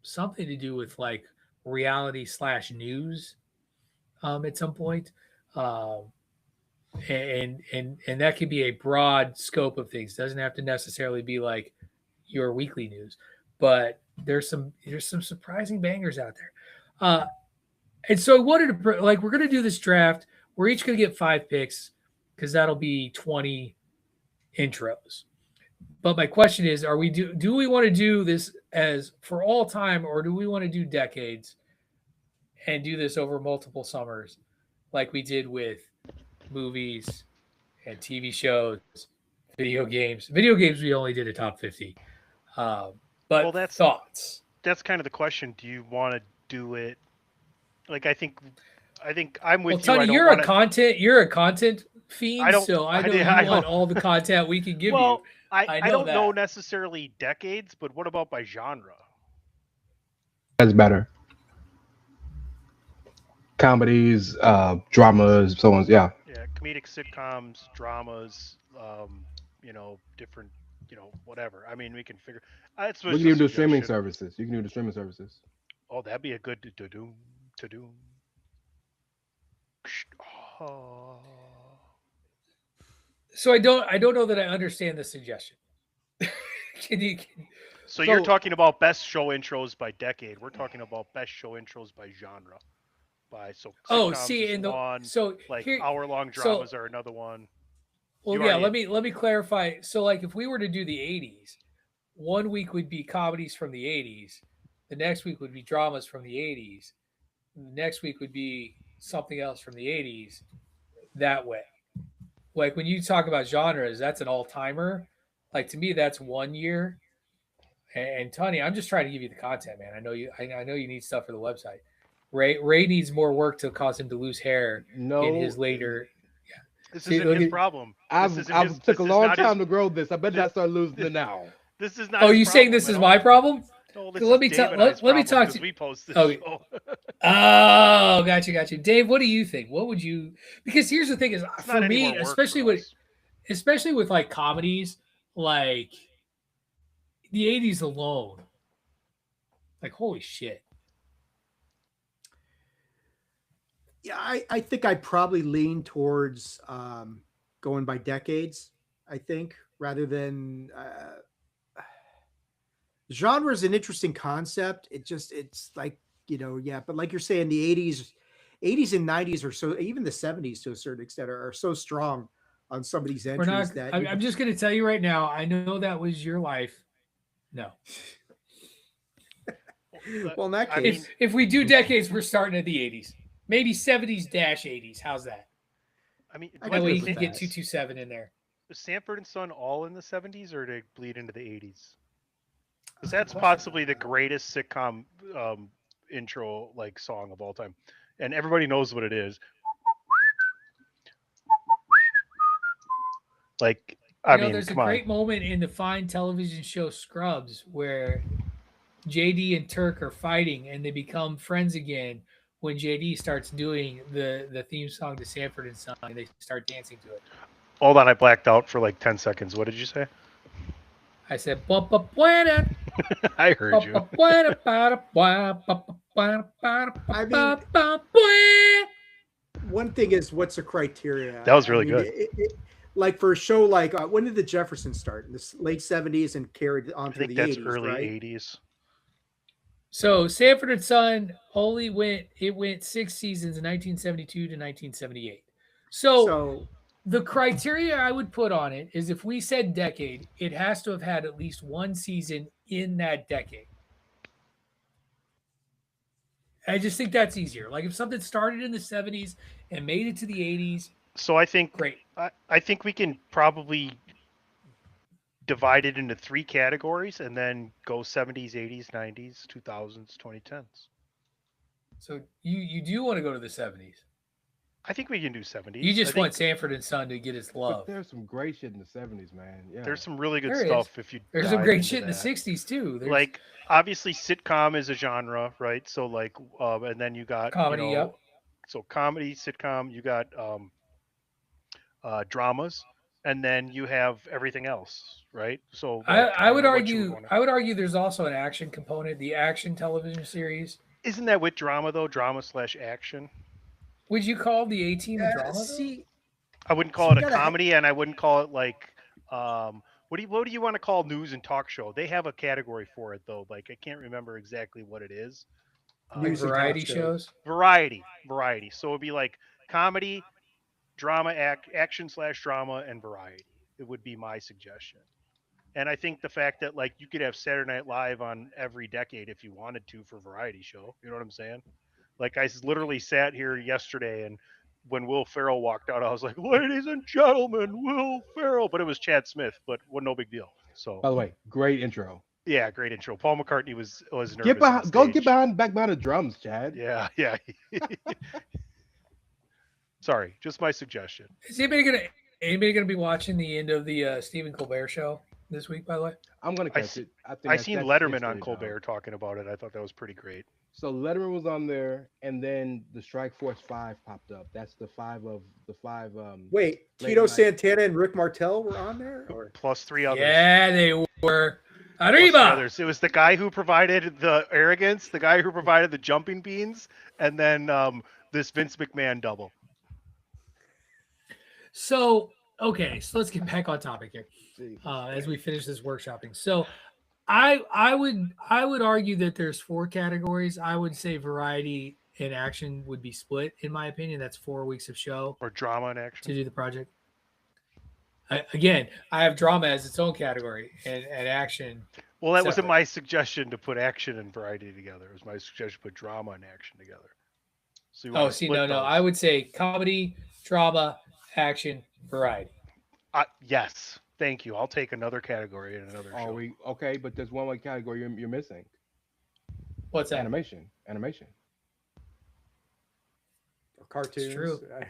something to do with like reality / news at some point. And that could be a broad scope of things. Doesn't have to necessarily be like your weekly news, but there's some surprising bangers out there. And so I wanted to like we're gonna do this draft. We're each gonna get 5 picks because that'll be 20 intros. But my question is, are we do we want to do this as for all time, or do we want to do decades and do this over multiple summers, like we did with movies and TV shows, video games? Video games, we only did a top 50. But Well, thoughts. That's kind of the question. Do you want to do it? Like, I think I'm with Tony, you. you're a content fiend, so I know you want want all the content we can give you. I don't know necessarily decades, but what about by genre? That's better. Comedies, dramas, so on. Yeah. Yeah, comedic sitcoms, dramas, different, whatever. I mean, we can figure. We can even do streaming services. You can do the streaming services. Oh, that'd be a good to do. Oh. So I don't know that I understand the suggestion. So you're talking about best show intros by decade. We're talking about best show intros by genre. Hour-long dramas are another one. Well, yeah, let me clarify. So like if we were to do the 80s, 1 week would be comedies from the 80s, the next week would be dramas from the 80s, the next week would be something else from the 80s, that way. Like when you talk about genres, that's an all-timer. Like to me, that's 1 year. And Tony, I'm just trying to give you the content, man. I know you need stuff for the website. Ray needs more work to cause him to lose hair in his later. Yeah. This isn't his problem. I took a long time to grow this. I better not start losing it now. This is not. Oh, you saying this is my problem? No, let me talk to you. We post this. Oh, gotcha. Dave, what do you think? What would you? Because here's the thing: is for me, especially with like comedies, like the 80s alone, like holy shit. Yeah, I think I probably lean towards going by decades, I think, rather than genre is an interesting concept. It's like, but like you're saying, the 80s and 90s are so, even the 70s to a certain extent are so strong on some of these entries I'm just going to tell you right now, I know that was your life. No. Well, in that case, if we do decades, we're starting at the 80s. Maybe 70s-80s. How's that? I mean, that way you can get 227 in there. Was Sanford and Son all in the 70s, or did it bleed into the 80s? Because that's possibly the greatest sitcom intro song of all time, and everybody knows what it is. There's a great moment in the fine television show Scrubs where JD and Turk are fighting, and they become friends again when JD starts doing the theme song to Sanford and Son, and they start dancing to it. Hold on, I blacked out for 10 seconds. What did you say? I said, I heard you. One thing is, what's the criteria? That was really good. Like for a show when did the Jeffersons start? In the late 70s and carried on through the 80s, that's early right? 80s. So Sanford and Son only went 6 seasons in 1972 to 1978. So the criteria I would put on it is if we said decade, it has to have had at least one season in that decade. I just think that's easier. Like if something started in the 70s and made it to the 80s. So I think great. I think we can probably divide it into 3 categories and then go 70s, 80s, 90s, 2000s, 2010s. So you do want to go to the 70s? I think we can do 70s. You just want Sanford and Son to get its love. But there's some great shit in the 70s, man. Yeah. There's some really good stuff. There's some great shit in the 60s too. Obviously sitcom is a genre, right? So and then you got comedy, So comedy, sitcom, you got dramas, and then you have everything else, right? So I would what you argue. I would argue there's also an action component. The action television series. Isn't that with drama though? Drama/action. Would you call the A-Team a drama though? See, I wouldn't so call it you a gotta comedy, and I wouldn't call it like what do you want to call news and talk show? They have a category for it though. Like I can't remember exactly what it is. Like news and talk variety shows. shows. Variety. So it'd be like comedy, drama, action/drama, and variety. It would be my suggestion. And I think the fact that like you could have Saturday Night Live on every decade if you wanted to for variety show. You know what I'm saying? Like literally sat here yesterday, and when Will Ferrell walked out, I was like, "Ladies and gentlemen, Will Ferrell," but it was Chad Smith, but no big deal. So By the way, great intro. yeah, great intro. Paul McCartney was nervous. Get behind, go get back behind the drums, Chad. Yeah. Sorry, just my suggestion. Is anybody gonna be watching the end of the Stephen Colbert show this week? By the way, I'm gonna catch it. I seen Letterman on Colbert talking about it. I thought that was pretty great. So Letterman was on there, and then the Strike Force 5 popped up. That's the five. Wait, Tito Santana and Rick Martel were on there, or plus 3 others. Yeah, they were. Arriba. It was the guy who provided the arrogance, the guy who provided the jumping beans, and then this Vince McMahon double. So so let's get back on topic here as we finish this workshopping. So I would argue that there's 4 categories. I would say variety and action would be split, in my opinion. That's 4 weeks of show or drama and action to do the project. I have drama as its own category and action. Well, that wasn't my suggestion to put action and variety together. It was my suggestion to put drama and action together. So no. I would say comedy, drama, action, variety. Yes, thank you. I'll take another category in another show. Okay, but there's one more category you're missing. What's that? Animation. cartoons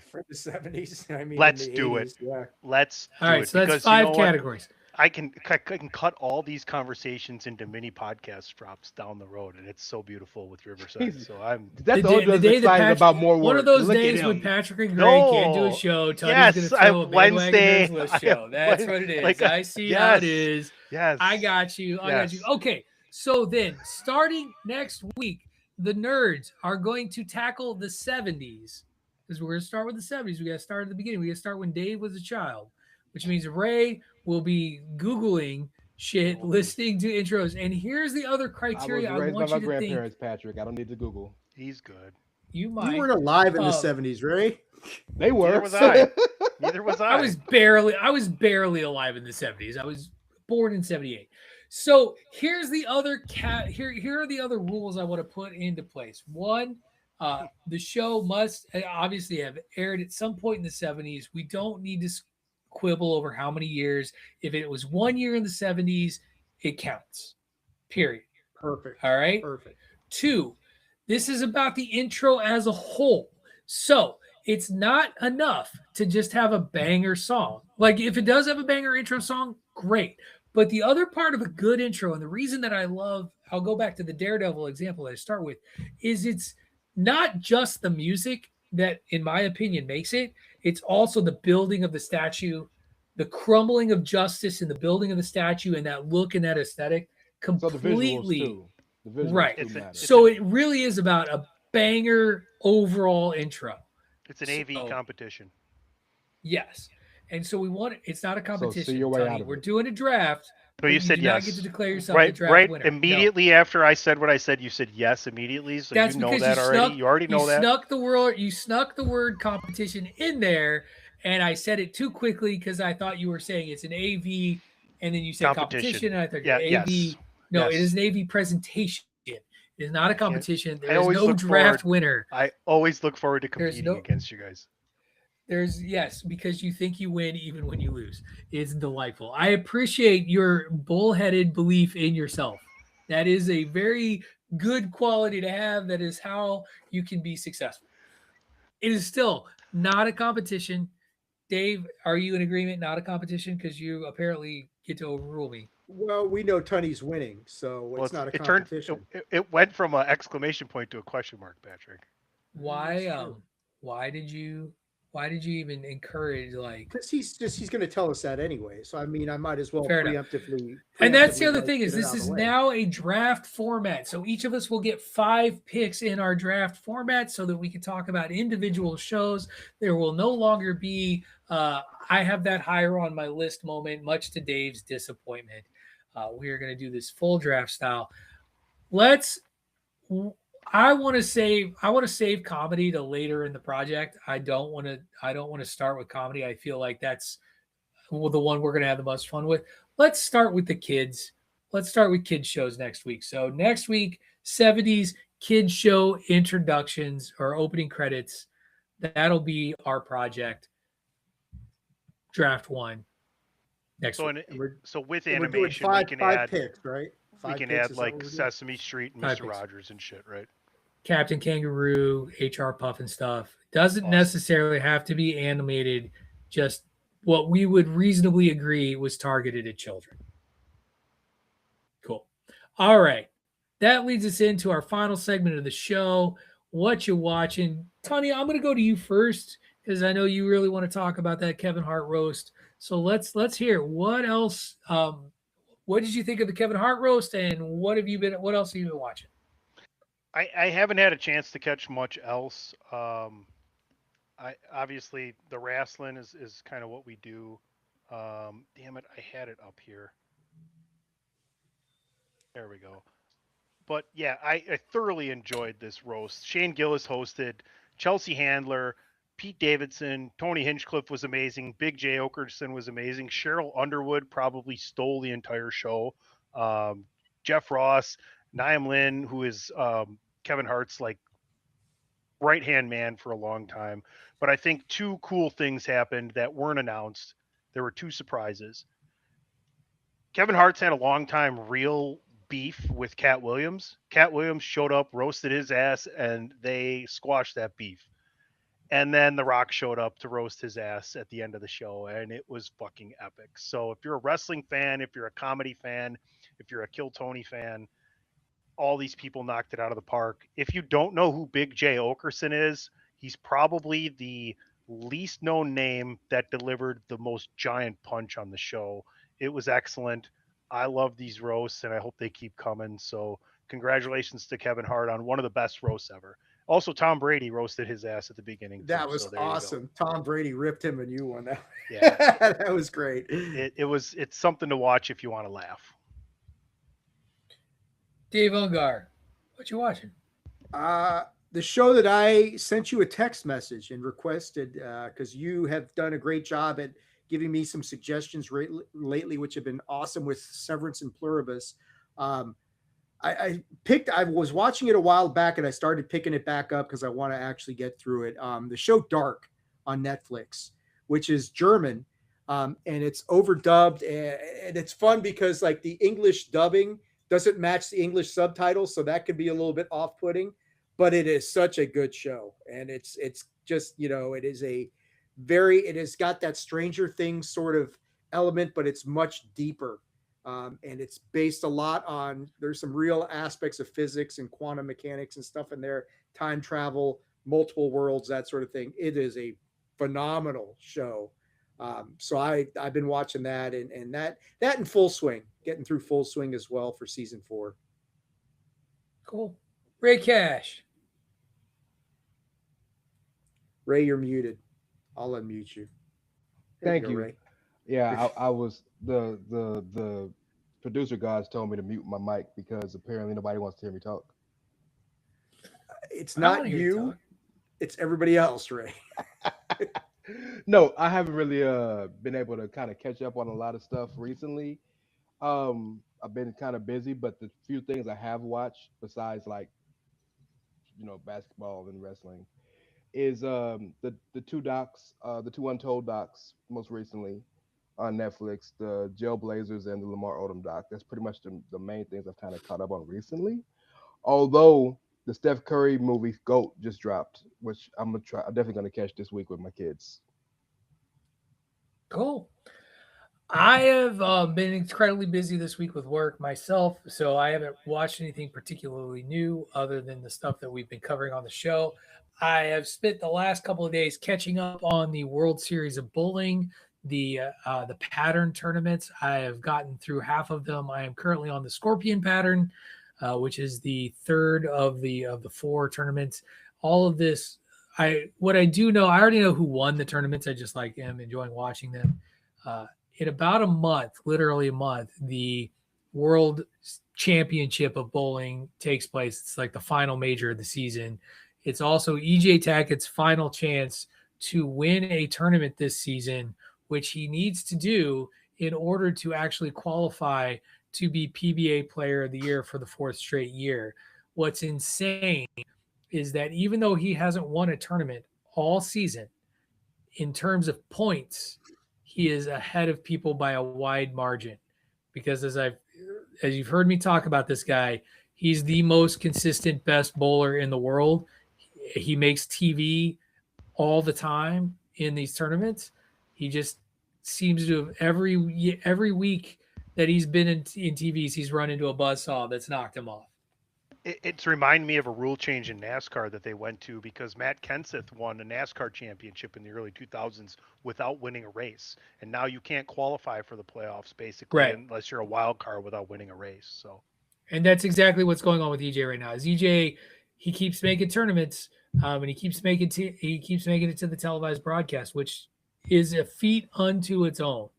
from the 70s. I mean, let's do 80s, it. Yeah. Let's do all right, it. So that's 5 categories. I can cut all these conversations into mini podcast drops down the road, and it's so beautiful with Riverside. So that's the day that Patrick, about more work. One of those days when Patrick and Greg can't do a show. Tony's going to throw a Bandwagon show. That's what it is. Like I see how it is. Yes, I got you. Okay, so then starting next week, the nerds are going to tackle the 70s. Because we're going to start with the 70s. We got to start at the beginning. We got to start when Dave was a child, which means Ray will be Googling shit, listening to intros. And here's the other criteria I want you to grandparents, think. Patrick, I don't need to Google. He's good. You might. You weren't alive in the 70s, Ray. They were. Neither was I. Neither was I. I was barely alive in the 70s. I was born in 78. So here's the other here are the other rules I want to put into place. One, the show must obviously have aired at some point in the 70s. We don't need to quibble over how many years. If it was 1 year in the 70s, it counts. Period. Perfect. All right. Perfect. 2, this is about the intro as a whole. So it's not enough to just have a banger song. Like if it does have a banger intro song, great. But the other part of a good intro, and the reason that I'll go back to the Daredevil example that I start with, is it's not just the music that, in my opinion, makes it. It's also the building of the statue, the crumbling of justice in the building of the statue, and that look and that aesthetic completely. The right. So it really is about a banger overall intro. It's an AV competition. Yes. And so we want it. It's not a competition. So your way out of We're doing a draft. So you said yes. You get to declare yourself the draft winner. Immediately after I said what I said, you said yes immediately. So that's you know because that already. You already know that. You snuck the word competition in there, and I said it too quickly because I thought you were saying it's an AV, and then you said competition, and I thought AV. Yes. No, it is an AV presentation. It is not a competition. There is no draft winner. I always look forward to competing against you guys. Because you think you win even when you lose. It's delightful. I appreciate your bullheaded belief in yourself. That is a very good quality to have. That is how you can be successful. It is still not a competition. Dave, are you in agreement? Not a competition because you get to overrule me. Well, we know Tony's winning, so it's not a competition. It went from an exclamation point to a question mark, Patrick. Why did you Why did you even encourage like? Because he's going to tell us that anyway. So I mean, I might as well preemptively. And that's the other thing is this is now a draft format. So each of us will get 5 picks in our draft format so that we can talk about individual shows. There will no longer be I have that higher on my list moment, much to Dave's disappointment. We are going to do this full draft style. I want to save comedy to later in the project. I don't want to start with comedy. I feel like that's the one we're going to have the most fun with. Let's start with the kids. Let's start with kids shows next week. So next week, 70s kids show introductions or opening credits. That'll be our project. Draft 1 next week. So with animation, we can add picks, right? We can add like Sesame Street and Mr. Rogers and shit, right? Captain Kangaroo, HR Puff and stuff. Doesn't necessarily have to be animated, just what we would reasonably agree was targeted at children. Cool. All right. That leads us into our final segment of the show. What you watching? Tanya, I'm going to go to you first because I know you really want to talk about that Kevin Hart roast. So let's hear what else. What did you think of the Kevin Hart roast, and what else have you been watching? I haven't had a chance to catch much else. I obviously the wrestling is kind of what we do. Damn it, I had it up here. There we go. But yeah, I thoroughly enjoyed this roast. Shane Gillis hosted, Chelsea Handler, Pete Davidson, Tony Hinchcliffe was amazing, Big J Okerson was amazing, Cheryl Underwood probably stole the entire show. Jeff Ross, Niam Lynn, who is Kevin Hart's like right-hand man for a long time. But I think 2 cool things happened that weren't announced. There were 2 surprises. Kevin Hart's had a long time real beef with Cat Williams. Cat Williams showed up, roasted his ass, and they squashed that beef. And then The Rock showed up to roast his ass at the end of the show, and it was fucking epic. So if you're a wrestling fan, if you're a comedy fan, if you're a Kill Tony fan, all these people knocked it out of the park. If you don't know who Big J Okerson is, he's probably the least known name that delivered the most giant punch on the show. It was excellent. I love these roasts, and I hope they keep coming. So congratulations to Kevin Hart on one of the best roasts ever. Also, Tom Brady roasted his ass at the beginning. That was awesome. Tom Brady ripped him a new one. Yeah, that was great. It's something to watch if you want to laugh. Dave Ungar, what you watching? The show that I sent you a text message and requested because you have done a great job at giving me some suggestions lately, which have been awesome with Severance and Pluribus. I was watching it a while back and I started picking it back up because I want to actually get through it. The show Dark on Netflix, which is German, and it's overdubbed, and it's fun because like the English dubbing doesn't match the English subtitles, so that could be a little bit off-putting, but it is such a good show. And it's just, it has got that Stranger Things sort of element, but it's much deeper. And it's based a lot on, there's some real aspects of physics and quantum mechanics and stuff in there, time travel, multiple worlds, that sort of thing. It is a phenomenal show. So I've been watching that and that in Full Swing, getting through Full Swing as well for season 4. Cool. Ray Cash. Ray, you're muted. I'll unmute you. Thank you. Ray. Yeah, I was the producer guys told me to mute my mic because apparently nobody wants to hear me talk. It's not you, it's everybody else, Ray. No, I haven't really been able to kind of catch up on a lot of stuff recently. I've been kind of busy, but the few things I have watched besides like basketball and wrestling is the 2 docs, the 2 Untold docs most recently on Netflix, the Jailblazers and the Lamar Odom doc. That's pretty much the main things I've kind of caught up on recently. Although the Steph Curry movie GOAT just dropped, which I'm definitely gonna catch this week with my kids. Cool. I have been incredibly busy this week with work myself, so I haven't watched anything particularly new other than the stuff that we've been covering on the show. I have spent the last couple of days catching up on the World Series of Bowling, the pattern tournaments. I have gotten through half of them. I am currently on the Scorpion pattern, which is the third of the 4 tournaments. All of this, what I do know, I already know who won the tournaments. I just am enjoying watching them. In about a month, literally a month, the World Championship of Bowling takes place. It's like the final major of the season. It's also EJ Tackett's final chance to win a tournament this season, which he needs to do in order to actually qualify to be PBA Player of the Year for the 4th straight year. What's insane is that even though he hasn't won a tournament all season, in terms of points, he is ahead of people by a wide margin. Because as you've heard me talk about this guy, he's the most consistent best bowler in the world. He makes TV all the time in these tournaments. He just seems to have every week that he's been in TVs, he's run into a buzzsaw that's knocked him off. It's reminded me of a rule change in NASCAR that they went to because Matt Kenseth won a NASCAR championship in the early 2000s without winning a race. And now you can't qualify for the playoffs basically unless you're a wild card without winning a race. So, and that's exactly what's going on with EJ right now. Is EJ, he keeps making tournaments and he keeps making it to the televised broadcast, which is a feat unto its own.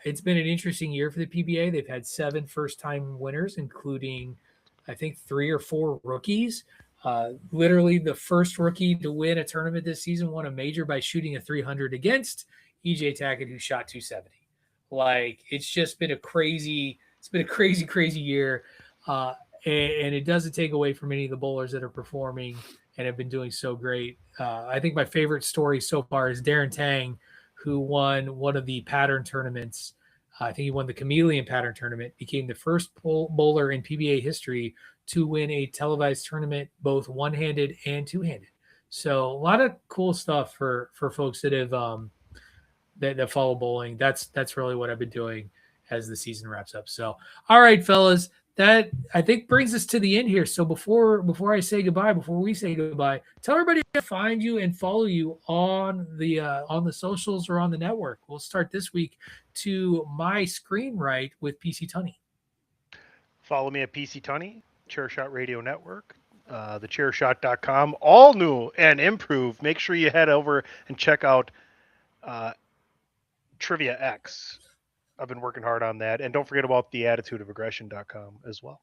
It's been an interesting year for the PBA. They've had 7 first-time winners, including I think 3 or 4 rookies. Literally the first rookie to win a tournament this season won a major by shooting a 300 against EJ Tackett, who shot 270. It's just been a crazy year. And it doesn't take away from any of the bowlers that are performing and have been doing so great. I think my favorite story so far is Darren Tang, who won one of the pattern tournaments. I think he won the Chameleon pattern tournament, became the first bowler in PBA history to win a televised tournament, both one-handed and two-handed. So a lot of cool stuff for folks that have that follow bowling. That's really what I've been doing as the season wraps up. So, all right, fellas, that I think brings us to the end here. So before we say goodbye, tell everybody to find you and follow you on the socials or on the network. We'll start this week to my screen right with PC Tunney. Follow me at PC Tunney, Chairshot Radio Network, thechairshot.com, all new and improved. Make sure you head over and check out Trivia X. I've been working hard on that. And don't forget about theattitudeofaggression.com as well.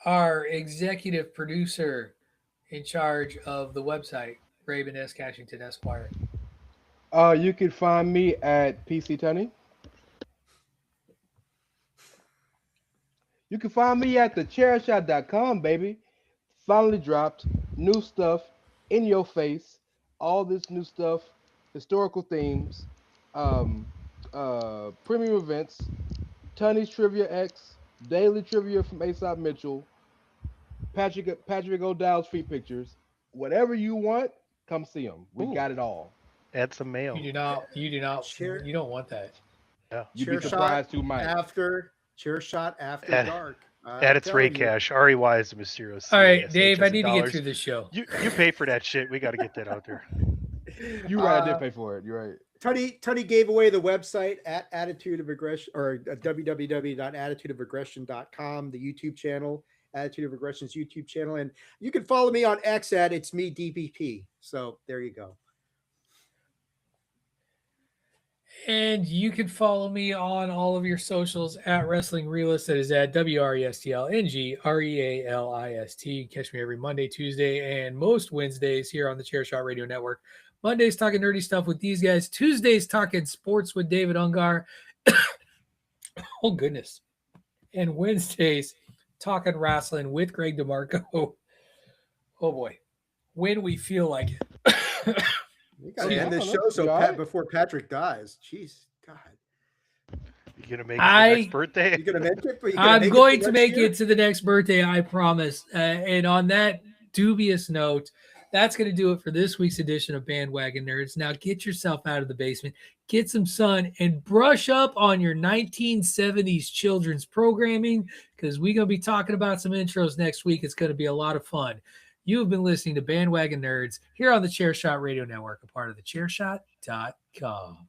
Our executive producer in charge of the website, Raven S. Cashington Esquire. You can find me at PC Tunney. You can find me at thechairshot.com, baby. Finally dropped new stuff in your face. All this new stuff, historical themes, premium events, Tunney's Trivia X, daily trivia from Aesop Mitchell, Patrick O'Dowd's feet pictures. Whatever you want, come see them. We got it all. Add some mail. You do not. You don't want that. Yeah. You'd be surprised who might. Chair shot after dark. At its rate cash. REY is a mysterious. All right, Dave, I need to get through this show. You pay for that shit. We got to get that out there. You're right. I did pay for it. You're right. Tunney gave away the website at Attitude of Aggression, or www.attitudeofaggression.com, the YouTube channel, Attitude of Aggression's YouTube channel. And you can follow me on X at It's Me DBP. So there you go. And you can follow me on all of your socials at Wrestling Realist. That is at WRESTLNGREALIST. Catch me every Monday, Tuesday, and most Wednesdays here on the Chairshot Radio Network. Mondays talking nerdy stuff with these guys. Tuesdays talking sports with David Ungar. Oh, goodness. And Wednesdays talking wrestling with Greg DeMarco. Oh, boy. When we feel like it. We got to end this show before Patrick dies. Jeez, God. You gonna make it to the next birthday? You gonna make it? I'm going to make it to the next birthday, I promise. And on that dubious note, that's going to do it for this week's edition of Bandwagon Nerds. Now get yourself out of the basement, get some sun, and brush up on your 1970s children's programming, because we're going to be talking about some intros next week. It's going to be a lot of fun. You have been listening to Bandwagon Nerds here on the Chairshot Radio Network, a part of the Chairshot.com.